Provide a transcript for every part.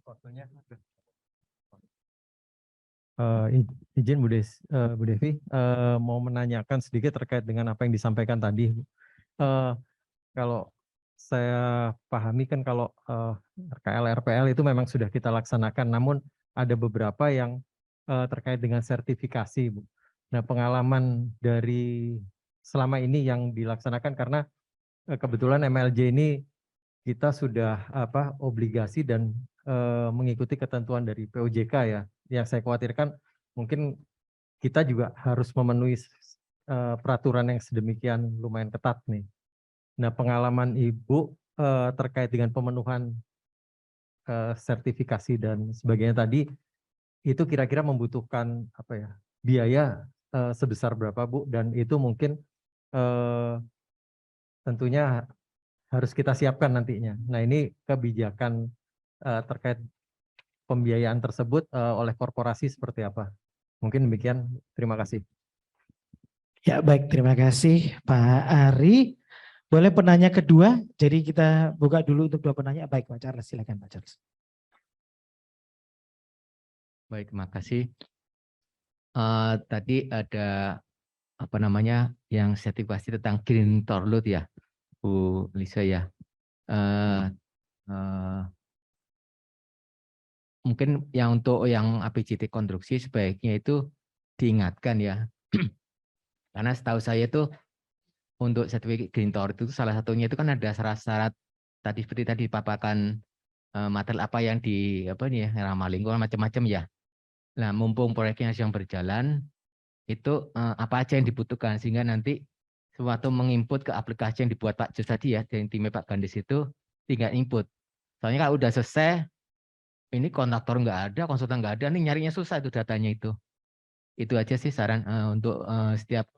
Waktunya. Izin Bu Devi, mau menanyakan sedikit terkait dengan apa yang disampaikan tadi. Kalau saya pahami kan kalau RKL, RPL itu memang sudah kita laksanakan, namun ada beberapa yang terkait dengan sertifikasi, Bu. Nah, pengalaman dari selama ini yang dilaksanakan karena kebetulan MLJ ini kita sudah obligasi dan mengikuti ketentuan dari POJK ya. Yang saya khawatirkan mungkin kita juga harus memenuhi peraturan yang sedemikian lumayan ketat nih. Nah, pengalaman Ibu terkait dengan pemenuhan sertifikasi dan sebagainya tadi itu kira-kira membutuhkan biaya sebesar berapa, Bu? Dan itu mungkin tentunya harus kita siapkan nantinya. Nah, ini kebijakan terkait pembiayaan tersebut oleh korporasi seperti apa? Mungkin demikian. Terima kasih. Ya, baik. Terima kasih Pak Ari. Boleh penanya kedua? Jadi kita buka dulu untuk dua penanya. Baik, Pak Charles. Silakan Pak Charles. Baik, terima kasih. Tadi ada yang sertifikasi tentang green torlut ya, Bu Lisa ya. Mungkin yang untuk yang APJT konstruksi sebaiknya itu diingatkan ya. Karena setahu saya itu untuk sertifikat green torlut itu salah satunya itu kan ada syarat-syarat tadi seperti tadi dipaparkan material apa yang ramah lingkungan macam-macam ya. Nah, mumpung proyeknya sedang berjalan, itu apa aja yang dibutuhkan sehingga nanti sewaktu menginput ke aplikasi yang dibuat Pak Jus tadi ya, dari timnya Pak Gandes itu tinggal input. Soalnya kalau udah selesai, ini kontraktor nggak ada, konsultan nggak ada, nih nyarinya susah itu datanya itu. Itu aja sih saran untuk setiap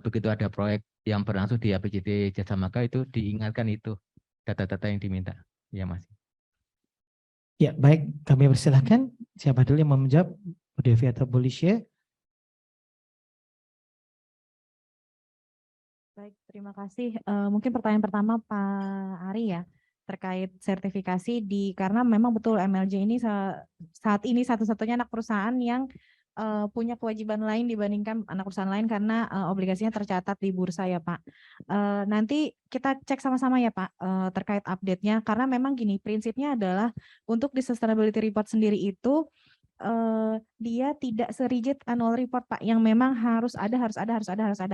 begitu ada proyek yang berlangsung di APJT Jasa Marga itu diingatkan itu data-data yang diminta. Ya Mas. Ya, baik. Kami persilahkan. Siapa dulu yang mau menjawab? Bu Devi atau Bu Lisya? Baik, terima kasih. Mungkin pertanyaan pertama Pak Ari ya, terkait sertifikasi karena memang betul MLJ ini saat ini satu-satunya anak perusahaan yang punya kewajiban lain dibandingkan anak perusahaan lain karena obligasinya tercatat di bursa ya Pak. Nanti kita cek sama-sama ya Pak terkait update-nya, karena memang gini, prinsipnya adalah untuk di sustainability report sendiri itu dia tidak serigid annual report Pak, yang memang harus ada.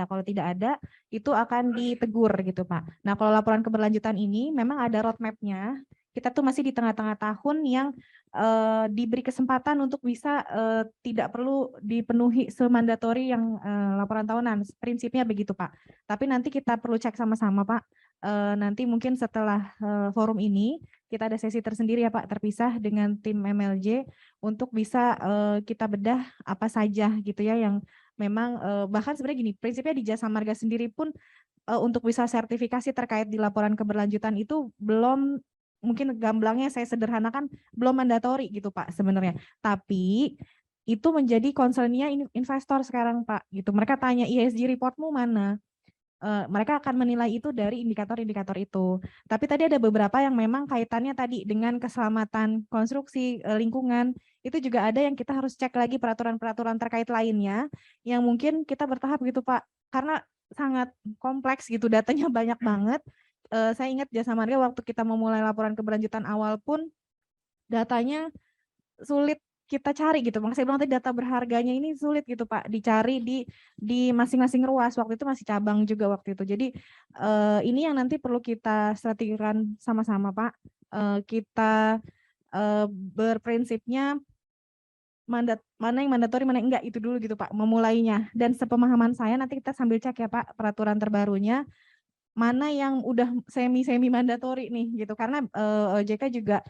Kalau tidak ada, itu akan ditegur gitu Pak. Nah, kalau laporan keberlanjutan ini memang ada roadmap-nya. Kita tuh masih di tengah-tengah tahun yang diberi kesempatan untuk bisa tidak perlu dipenuhi semandatori yang laporan tahunan. Prinsipnya begitu Pak. Tapi nanti kita perlu cek sama-sama Pak. Nanti mungkin setelah forum ini kita ada sesi tersendiri ya Pak, terpisah dengan tim MLJ untuk bisa kita bedah apa saja gitu ya yang memang bahkan sebenarnya gini, prinsipnya di Jasa Marga sendiri pun untuk bisa sertifikasi terkait di laporan keberlanjutan itu belum, mungkin gamblangnya saya sederhanakan, belum mandatori gitu Pak sebenarnya. Tapi itu menjadi concern-nya investor sekarang Pak gitu. Mereka tanya ESG reportmu mana? Mereka akan menilai itu dari indikator-indikator itu. Tapi tadi ada beberapa yang memang kaitannya tadi dengan keselamatan konstruksi, lingkungan, itu juga ada yang kita harus cek lagi peraturan-peraturan terkait lainnya, yang mungkin kita bertahap gitu Pak, karena sangat kompleks gitu, datanya banyak banget. Saya ingat Jasa Marga waktu kita memulai laporan keberlanjutan awal pun, datanya sulit kita cari gitu. Makanya saya bilang tadi data berharganya ini sulit gitu Pak, dicari di masing-masing ruas. Waktu itu masih cabang juga waktu itu. Jadi ini yang nanti perlu kita strategikan sama-sama Pak. Kita berprinsipnya mana yang mandatori, mana yang enggak, itu dulu gitu Pak, memulainya. Dan sepemahaman saya nanti kita sambil cek ya Pak peraturan terbarunya, mana yang udah semi mandatori nih gitu. Karena OJK juga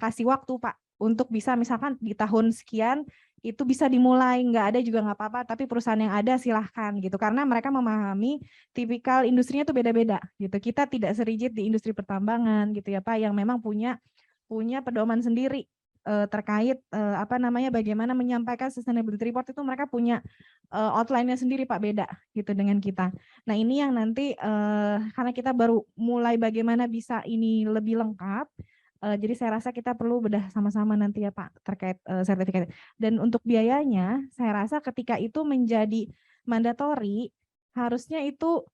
kasih waktu Pak untuk bisa misalkan di tahun sekian itu bisa dimulai, nggak ada juga nggak apa-apa, tapi perusahaan yang ada silahkan gitu, karena mereka memahami tipikal industrinya itu beda-beda gitu. Kita tidak serigid di industri pertambangan gitu ya Pak, yang memang punya pedoman sendiri terkait bagaimana menyampaikan sustainability report, itu mereka punya outline-nya sendiri Pak, beda gitu dengan kita. Nah ini yang nanti karena kita baru mulai bagaimana bisa ini lebih lengkap, Jadi saya rasa kita perlu bedah sama-sama nanti ya Pak terkait sertifikat. Dan untuk biayanya, saya rasa ketika itu menjadi mandatori, harusnya itu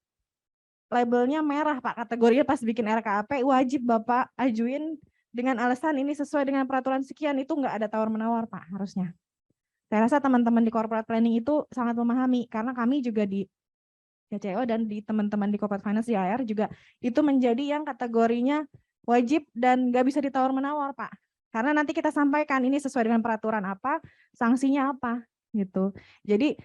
labelnya merah Pak, kategorinya pas bikin RKAP wajib Bapak ajuin dengan alasan ini sesuai dengan peraturan sekian, itu nggak ada tawar-menawar Pak harusnya. Saya rasa teman-teman di corporate planning itu sangat memahami, karena kami juga di CCO dan di teman-teman di corporate finance di AR juga itu menjadi yang kategorinya wajib dan nggak bisa ditawar-menawar Pak. Karena nanti kita sampaikan ini sesuai dengan peraturan apa, sanksinya apa gitu. Jadi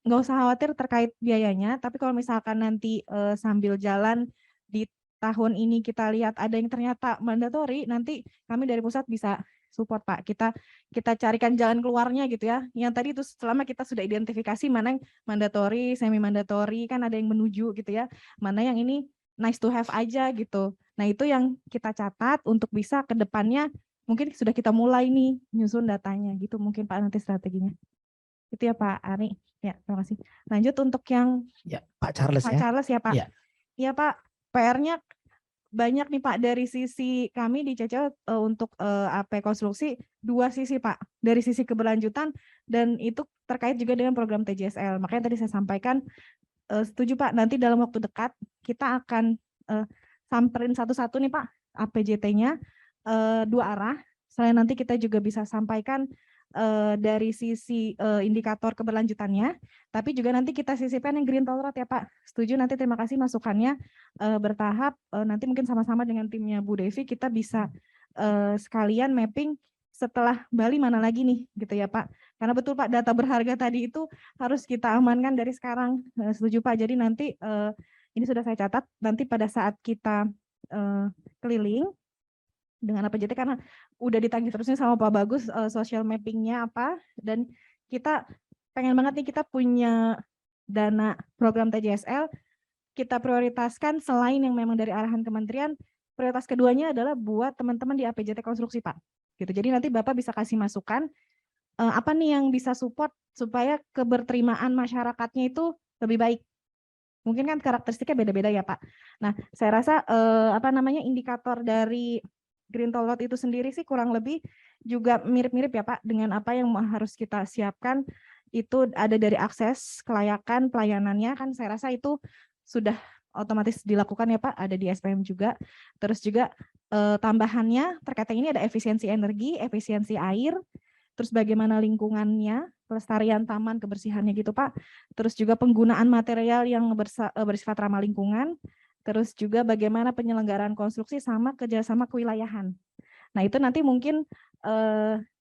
nggak usah khawatir terkait biayanya, tapi kalau misalkan nanti sambil jalan di tahun ini kita lihat ada yang ternyata mandatori, nanti kami dari pusat bisa support Pak. Kita carikan jalan keluarnya gitu ya. Yang tadi itu selama kita sudah identifikasi mana yang mandatori, semi mandatori, kan ada yang menuju gitu ya. Mana yang ini nice to have aja gitu. Nah, itu yang kita catat untuk bisa ke depannya mungkin sudah kita mulai nih nyusun datanya gitu mungkin Pak nanti strateginya. Itu ya Pak Ari. Ya, terima kasih. Lanjut untuk yang Ya, Pak Charles Pak ya. Charles ya Pak. Iya. Iya Pak, PR-nya banyak nih Pak dari sisi kami di CCO untuk AP konstruksi dua sisi Pak. Dari sisi keberlanjutan dan itu terkait juga dengan program TJSL. Makanya tadi saya sampaikan setuju Pak, nanti dalam waktu dekat kita akan samperin satu-satu nih Pak APJT-nya dua arah. Selain nanti kita juga bisa sampaikan dari sisi indikator keberlanjutannya, tapi juga nanti kita sisipkan yang green toll road ya Pak. Setuju, nanti terima kasih masukannya bertahap. Nanti mungkin sama-sama dengan timnya Bu Devi kita bisa sekalian mapping setelah Bali mana lagi nih gitu ya Pak. Karena betul Pak data berharga tadi itu harus kita amankan dari sekarang. Setuju Pak. Jadi nanti ini sudah saya catat nanti pada saat kita keliling dengan APJT karena udah ditagih terusnya sama Pak Bagus social mappingnya apa, dan kita pengen banget nih kita punya dana program TJSL kita prioritaskan selain yang memang dari arahan kementerian, prioritas keduanya adalah buat teman-teman di APJT konstruksi Pak. Gitu. Jadi nanti Bapak bisa kasih masukan apa nih yang bisa support supaya keberterimaan masyarakatnya itu lebih baik. Mungkin kan karakteristiknya beda-beda ya Pak. Nah, saya rasa indikator dari Green Toll Road itu sendiri sih kurang lebih juga mirip-mirip ya Pak dengan apa yang harus kita siapkan. Itu ada dari akses, kelayakan, pelayanannya kan saya rasa itu sudah otomatis dilakukan ya Pak, ada di SPM juga. Terus juga tambahannya terkait ini ada efisiensi energi, efisiensi air, terus bagaimana lingkungannya, pelestarian taman, kebersihannya gitu Pak. Terus juga penggunaan material yang bersifat ramah lingkungan. Terus juga bagaimana penyelenggaraan konstruksi sama kerjasama kewilayahan. Nah itu nanti mungkin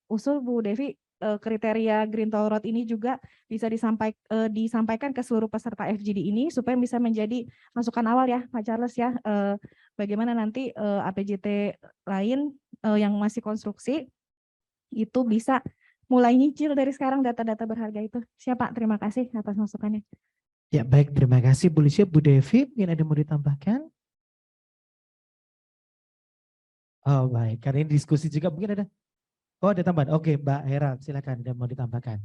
usul Bu Devi kriteria Green Toll Road ini juga bisa disampaikan ke seluruh peserta FGD ini supaya bisa menjadi masukan awal ya Pak Charles ya. Bagaimana nanti APJT lain yang masih konstruksi itu bisa mulai nyicil dari sekarang data-data berharga itu. Siapa? Terima kasih atas masukannya. Ya baik, terima kasih Bu Lisya. Bu Devi, mungkin ada yang mau ditambahkan? Oh baik, karena ini diskusi juga mungkin ada. Oh ada tambahan, oke Mbak Hera silakan, ada yang mau ditambahkan.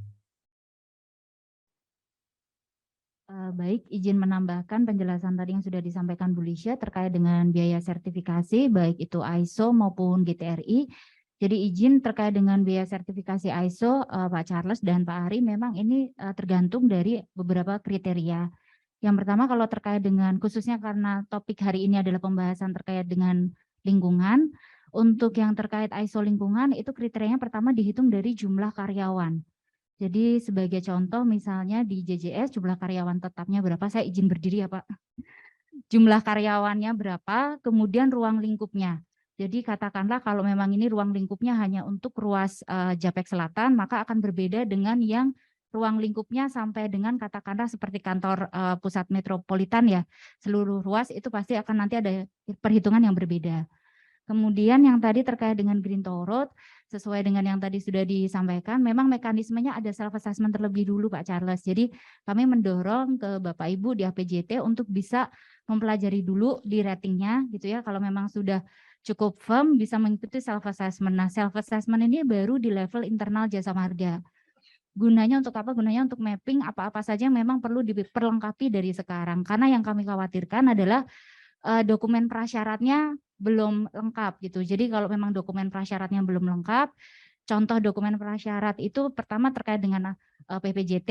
Baik, izin menambahkan penjelasan tadi yang sudah disampaikan Bu Lisya terkait dengan biaya sertifikasi, baik itu ISO maupun GTRI. Jadi izin terkait dengan biaya sertifikasi ISO, Pak Charles dan Pak Ari, memang ini tergantung dari beberapa kriteria. Yang pertama kalau terkait dengan, khususnya karena topik hari ini adalah pembahasan terkait dengan lingkungan, untuk yang terkait ISO lingkungan itu kriterianya pertama dihitung dari jumlah karyawan. Jadi sebagai contoh misalnya di JJS jumlah karyawan tetapnya berapa, saya izin berdiri ya Pak. Jumlah karyawannya berapa, kemudian ruang lingkupnya. Jadi katakanlah kalau memang ini ruang lingkupnya hanya untuk ruas Japek Selatan, maka akan berbeda dengan yang ruang lingkupnya sampai dengan katakanlah seperti kantor pusat metropolitan ya. Seluruh ruas itu pasti akan nanti ada perhitungan yang berbeda. Kemudian yang tadi terkait dengan Green Toll Road, sesuai dengan yang tadi sudah disampaikan, memang mekanismenya ada self assessment terlebih dulu Pak Charles. Jadi kami mendorong ke Bapak Ibu di APJT untuk bisa mempelajari dulu di ratingnya gitu ya. Kalau memang sudah cukup firm bisa mengikuti self assessment. Nah, self assessment ini baru di level internal jasa marga. Gunanya untuk apa? Gunanya untuk mapping apa-apa saja yang memang perlu diperlengkapi dari sekarang. Karena yang kami khawatirkan adalah dokumen prasyaratnya belum lengkap gitu. Jadi kalau memang dokumen prasyaratnya belum lengkap, contoh dokumen prasyarat itu pertama terkait dengan PPJT,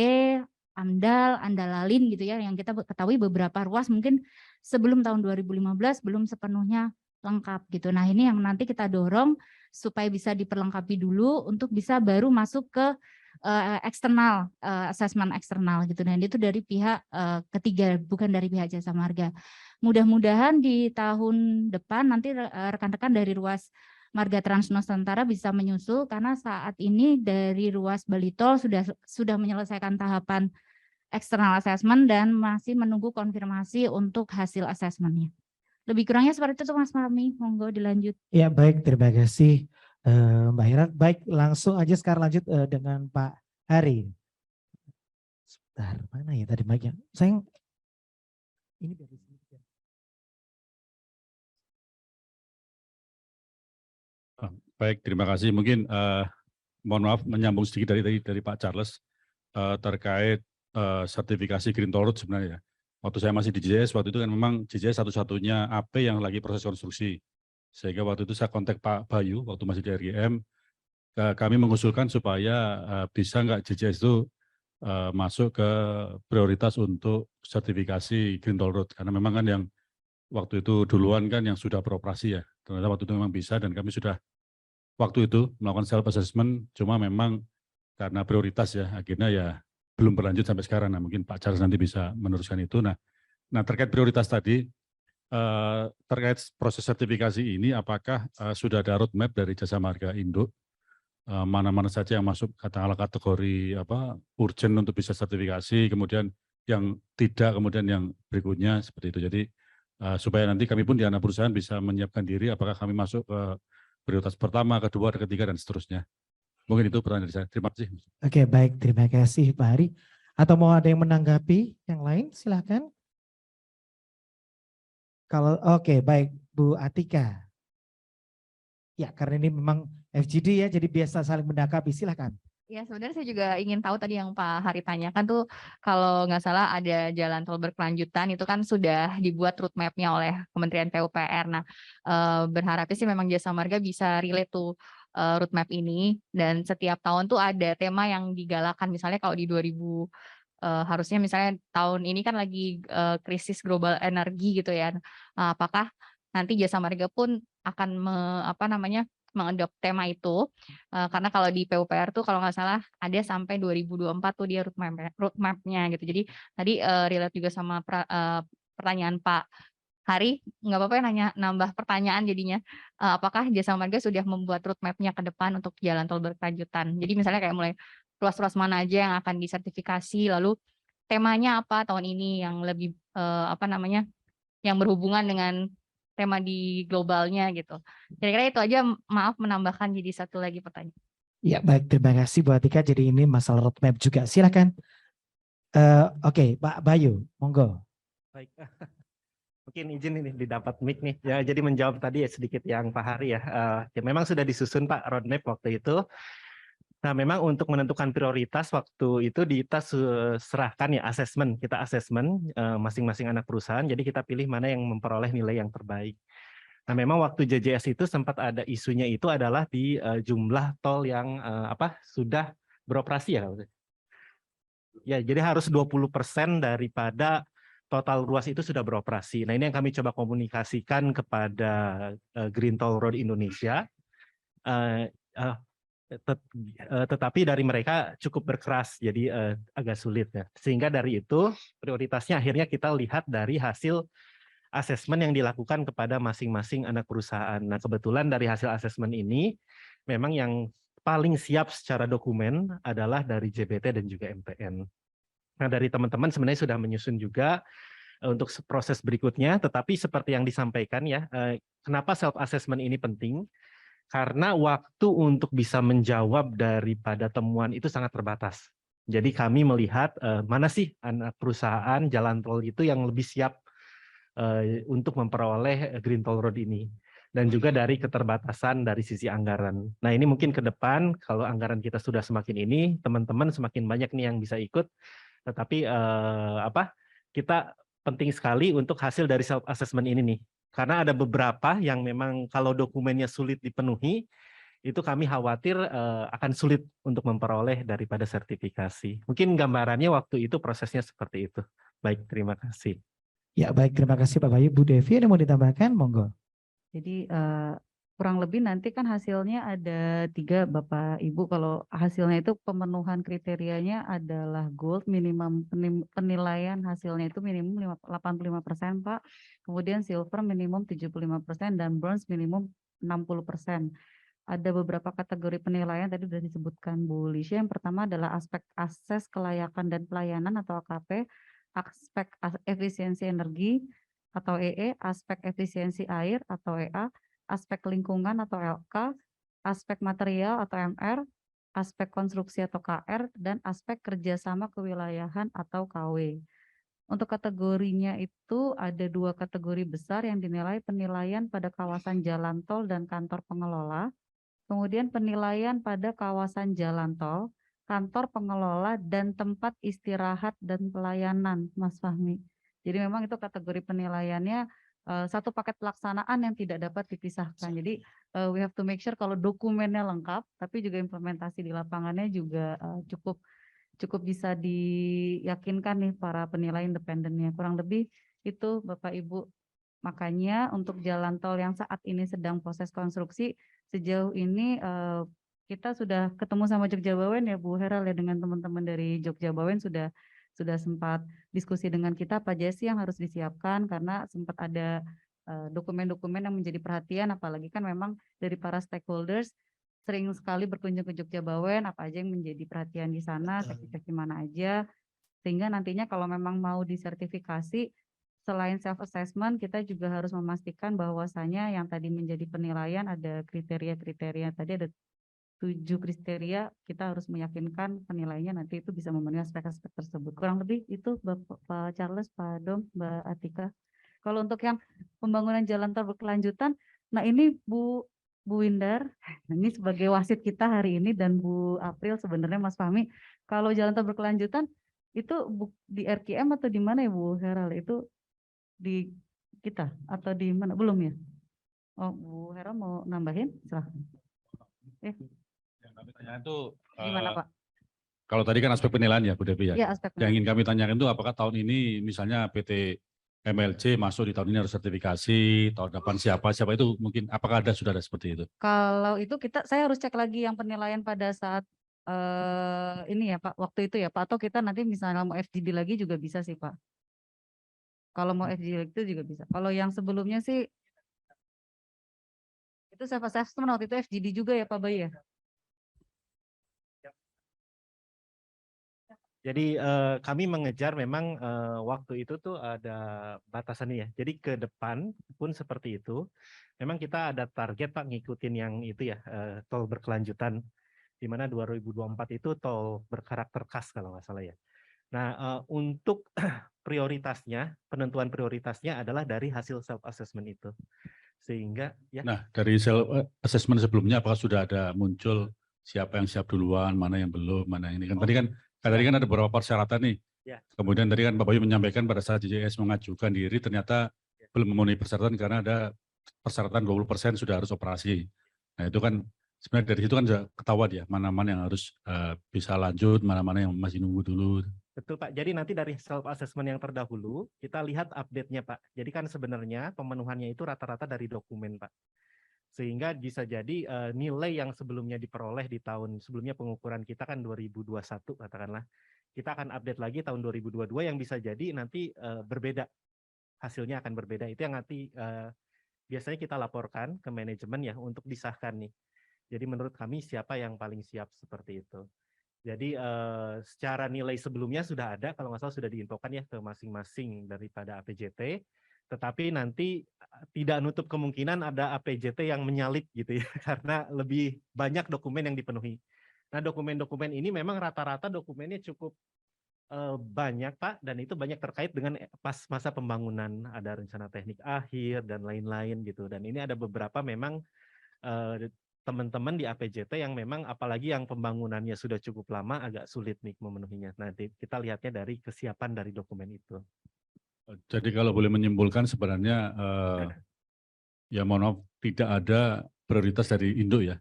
AMDAL, Andalalin gitu ya, yang kita ketahui beberapa ruas mungkin sebelum tahun 2015 belum sepenuhnya lengkap gitu. Nah ini yang nanti kita dorong supaya bisa diperlengkapi dulu untuk bisa baru masuk ke eksternal, asesmen eksternal gitu. Dan itu dari pihak ketiga, bukan dari pihak Jasa Marga. Mudah-mudahan di tahun depan nanti rekan-rekan dari ruas Marga Trans Nusantara bisa menyusul karena saat ini dari ruas Bali Tol sudah menyelesaikan tahapan external assessment dan masih menunggu konfirmasi untuk hasil asesmennya. Lebih kurangnya seperti itu Mas Fahmi, monggo dilanjut. Ya baik, terima kasih Mbak Hira. Baik, langsung aja sekarang lanjut dengan Pak Hari. Sebentar, mana ya tadi mic-nya? Sayang, ini biar di sini. Baik, terima kasih. Mungkin mohon maaf menyambung sedikit dari Pak Charles terkait sertifikasi Green Toll Road sebenarnya. Waktu saya masih di JJS, waktu itu kan memang JJS satu-satunya AP yang lagi proses konstruksi. Sehingga waktu itu saya kontak Pak Bayu, waktu masih di RGM, kami mengusulkan supaya bisa nggak JJS itu masuk ke prioritas untuk sertifikasi Green Toll Road. Karena memang kan yang waktu itu duluan kan yang sudah beroperasi ya. Ternyata waktu itu memang bisa dan kami sudah waktu itu melakukan self assessment, cuma memang karena prioritas ya, akhirnya ya belum berlanjut sampai sekarang. Nah mungkin Pak Charles nanti bisa meneruskan itu. Nah terkait prioritas tadi, terkait proses sertifikasi ini, apakah sudah ada roadmap dari Jasa Marga Induk, mana-mana saja yang masuk katakanlah kategori urgent untuk bisa sertifikasi, kemudian yang tidak, kemudian yang berikutnya seperti itu. Jadi supaya nanti kami pun di anak perusahaan bisa menyiapkan diri, apakah kami masuk ke prioritas pertama, kedua, ketiga, dan seterusnya. Mungkin itu pertanyaan dari saya. Terima kasih. Oke, baik. Terima kasih Pak Hari. Atau mau ada yang menanggapi yang lain? Silakan. Kalau oke, baik Bu Atika. Ya, karena ini memang FGD ya, jadi biasa saling menanggapi. Silakan. Ya sebenarnya saya juga ingin tahu tadi yang Pak Hari tanyakan tuh kalau nggak salah ada jalan tol berkelanjutan itu kan sudah dibuat roadmap-nya oleh Kementerian PUPR. Nah berharapnya sih memang Jasa Marga bisa relate tuh roadmap ini dan setiap tahun tuh ada tema yang digalakan misalnya kalau di 2000 harusnya misalnya tahun ini kan lagi krisis global energi gitu ya. Apakah nanti Jasa Marga pun akan mengadop tema itu karena kalau di PUPR tuh kalau nggak salah ada sampai 2024 tuh dia roadmap-nya gitu. Jadi tadi relate juga sama pertanyaan Pak Hari, nggak apa-apa ya nambah pertanyaan jadinya. Apakah Jasa Marga sudah membuat roadmap-nya ke depan untuk jalan tol berkelanjutan? Jadi misalnya kayak mulai ruas-ruas mana aja yang akan disertifikasi, lalu temanya apa tahun ini yang lebih yang berhubungan dengan tema di globalnya gitu. Kira-kira itu aja, maaf menambahkan jadi satu lagi pertanyaan. Ya baik, terima kasih Bu Atika. Jadi ini masalah roadmap juga. Silakan. Oke, Pak Bayu, monggo. Baik, mungkin izin ini didapat mic nih. Ya, jadi menjawab tadi ya sedikit yang Pak Hari ya. Ya memang sudah disusun Pak roadmap waktu itu. Nah, memang untuk menentukan prioritas waktu itu kita serahkan ya asesmen, kita asesmen masing-masing anak perusahaan. Jadi kita pilih mana yang memperoleh nilai yang terbaik. Nah, memang waktu JJS itu sempat ada isunya itu adalah di jumlah tol yang sudah beroperasi ya. Ya, jadi harus 20% daripada total ruas itu sudah beroperasi. Nah, ini yang kami coba komunikasikan kepada Green Toll Road Indonesia. Tetapi dari mereka cukup berkeras, jadi agak sulit ya. Sehingga dari itu prioritasnya akhirnya kita lihat dari hasil asesmen yang dilakukan kepada masing-masing anak perusahaan. Nah kebetulan dari hasil asesmen ini memang yang paling siap secara dokumen adalah dari JBT dan juga MTN. Nah dari teman-teman sebenarnya sudah menyusun juga untuk proses berikutnya, tetapi seperti yang disampaikan ya, kenapa self assessment ini penting? Karena waktu untuk bisa menjawab daripada temuan itu sangat terbatas. Jadi kami melihat mana sih anak perusahaan jalan tol itu yang lebih siap untuk memperoleh Green Toll Road ini. Dan juga dari keterbatasan dari sisi anggaran. Nah ini mungkin ke depan kalau anggaran kita sudah semakin ini, teman-teman semakin banyak nih yang bisa ikut. Tetapi kita penting sekali untuk hasil dari self assessment ini nih. Karena ada beberapa yang memang kalau dokumennya sulit dipenuhi, itu kami khawatir akan sulit untuk memperoleh daripada sertifikasi. Mungkin gambarannya waktu itu prosesnya seperti itu. Baik, terima kasih. Ya baik, terima kasih Pak Bayu. Bu Devi ada mau ditambahkan? Monggo. Jadi kurang lebih nanti kan hasilnya ada 3 Bapak Ibu. Kalau hasilnya itu pemenuhan kriterianya adalah gold, minimum penilaian hasilnya itu minimum 85% Pak. Kemudian silver minimum 75% dan bronze minimum 60%. Ada beberapa kategori penilaian tadi sudah disebutkan Bu Lisha. Yang pertama adalah aspek akses kelayakan dan pelayanan atau AKP, aspek efisiensi energi atau EE, aspek efisiensi air atau EA, aspek lingkungan atau LK, aspek material atau MR, aspek konstruksi atau KR, dan aspek kerjasama kewilayahan atau KW. Untuk kategorinya itu ada 2 kategori besar yang dinilai penilaian pada kawasan jalan tol dan kantor pengelola, kemudian penilaian pada kawasan jalan tol, kantor pengelola, dan tempat istirahat dan pelayanan, Mas Fahmi. Jadi memang itu kategori penilaiannya satu paket pelaksanaan yang tidak dapat dipisahkan. Jadi we have to make sure kalau dokumennya lengkap, tapi juga implementasi di lapangannya juga cukup bisa diyakinkan nih para penilai independennya. Kurang lebih itu Bapak Ibu. Makanya untuk jalan tol yang saat ini sedang proses konstruksi, sejauh ini kita sudah ketemu sama Jogja Bawen ya Bu Heral ya, dengan teman-teman dari Jogja Bawen sudah sempat diskusi dengan kita apa aja sih yang harus disiapkan, karena sempat ada dokumen-dokumen yang menjadi perhatian, apalagi kan memang dari para stakeholders sering sekali berkunjung ke Jogja Bawen, apa aja yang menjadi perhatian di sana, seksi-seksi mana aja, sehingga nantinya kalau memang mau disertifikasi, selain self-assessment, kita juga harus memastikan bahwasanya yang tadi menjadi penilaian ada kriteria-kriteria, tadi ada 7 kriteria, kita harus meyakinkan penilaiannya nanti itu bisa memenuhi aspek-aspek tersebut. Kurang lebih itu Pak Charles, Pak Dom, Mbak Atika. Kalau untuk yang pembangunan jalan tol berkelanjutan, nah ini Bu Windar, ini sebagai wasit kita hari ini, dan Bu April sebenarnya Mas Fahmi, kalau jalan tol berkelanjutan itu di RKM atau di mana ya Bu Heral? Itu di kita atau di mana? Belum ya? Oh, Bu Heral mau nambahin? Silahkan. Yang kami tanyakan itu Gimana Pak? kalau tadi kan aspek penilaian ya Bu Devi ya. Iya, aspek Yang ingin kami tanyakan itu apakah tahun ini misalnya PT MLC masuk di tahun ini harus sertifikasi, tahun depan siapa itu mungkin apakah sudah ada seperti itu? Kalau itu saya harus cek lagi yang penilaian pada saat ini ya Pak, waktu itu ya Pak, atau kita nanti misalnya mau FGD lagi juga bisa sih Pak. Kalau mau FGD lagi itu juga bisa. Kalau yang sebelumnya sih itu self assessment waktu itu FGD juga ya Pak Bayu ya. Jadi kami mengejar memang waktu itu tuh ada batasannya ya. Jadi ke depan pun seperti itu. Memang kita ada target Pak ngikutin yang itu ya, tol berkelanjutan. Di mana 2024 itu tol berkarakter khas kalau nggak salah ya. Nah untuk prioritasnya, penentuan prioritasnya adalah dari hasil self assessment itu. Sehingga ya. Nah dari self assessment sebelumnya apakah sudah ada muncul siapa yang siap duluan, mana yang belum, mana yang ini kan tadi kan ada beberapa persyaratan nih. Ya. Kemudian tadi kan Pak Bayu menyampaikan pada saat JJS mengajukan diri ternyata belum memenuhi persyaratan karena ada persyaratan 20% sudah harus operasi. Nah itu kan sebenarnya dari situ kan sudah ketahuan ya mana-mana yang harus bisa lanjut, mana-mana yang masih nunggu dulu. Betul Pak, jadi nanti dari self assessment yang terdahulu kita lihat update-nya Pak. Jadi kan sebenarnya pemenuhannya itu rata-rata dari dokumen Pak. Sehingga bisa jadi nilai yang sebelumnya diperoleh di tahun sebelumnya pengukuran kita kan 2021 katakanlah. Kita akan update lagi tahun 2022 yang bisa jadi nanti berbeda. Hasilnya akan berbeda. Itu yang nanti biasanya kita laporkan ke manajemen ya untuk disahkan nih. Jadi menurut kami siapa yang paling siap seperti itu. Jadi secara nilai sebelumnya sudah ada, kalau nggak salah sudah diinfokan ya ke masing-masing daripada APJT. Tetapi nanti tidak nutup kemungkinan ada APJT yang menyalip gitu ya, karena lebih banyak dokumen yang dipenuhi. Nah dokumen-dokumen ini memang rata-rata dokumennya cukup banyak Pak, dan itu banyak terkait dengan pas masa pembangunan, ada rencana teknik akhir dan lain-lain gitu. Dan ini ada beberapa memang teman-teman di APJT yang memang apalagi yang pembangunannya sudah cukup lama agak sulit nih memenuhinya. Nah kita lihatnya dari kesiapan dari dokumen itu. Jadi kalau boleh menyimpulkan sebenarnya Ya mohon maaf, tidak ada prioritas dari induk ya.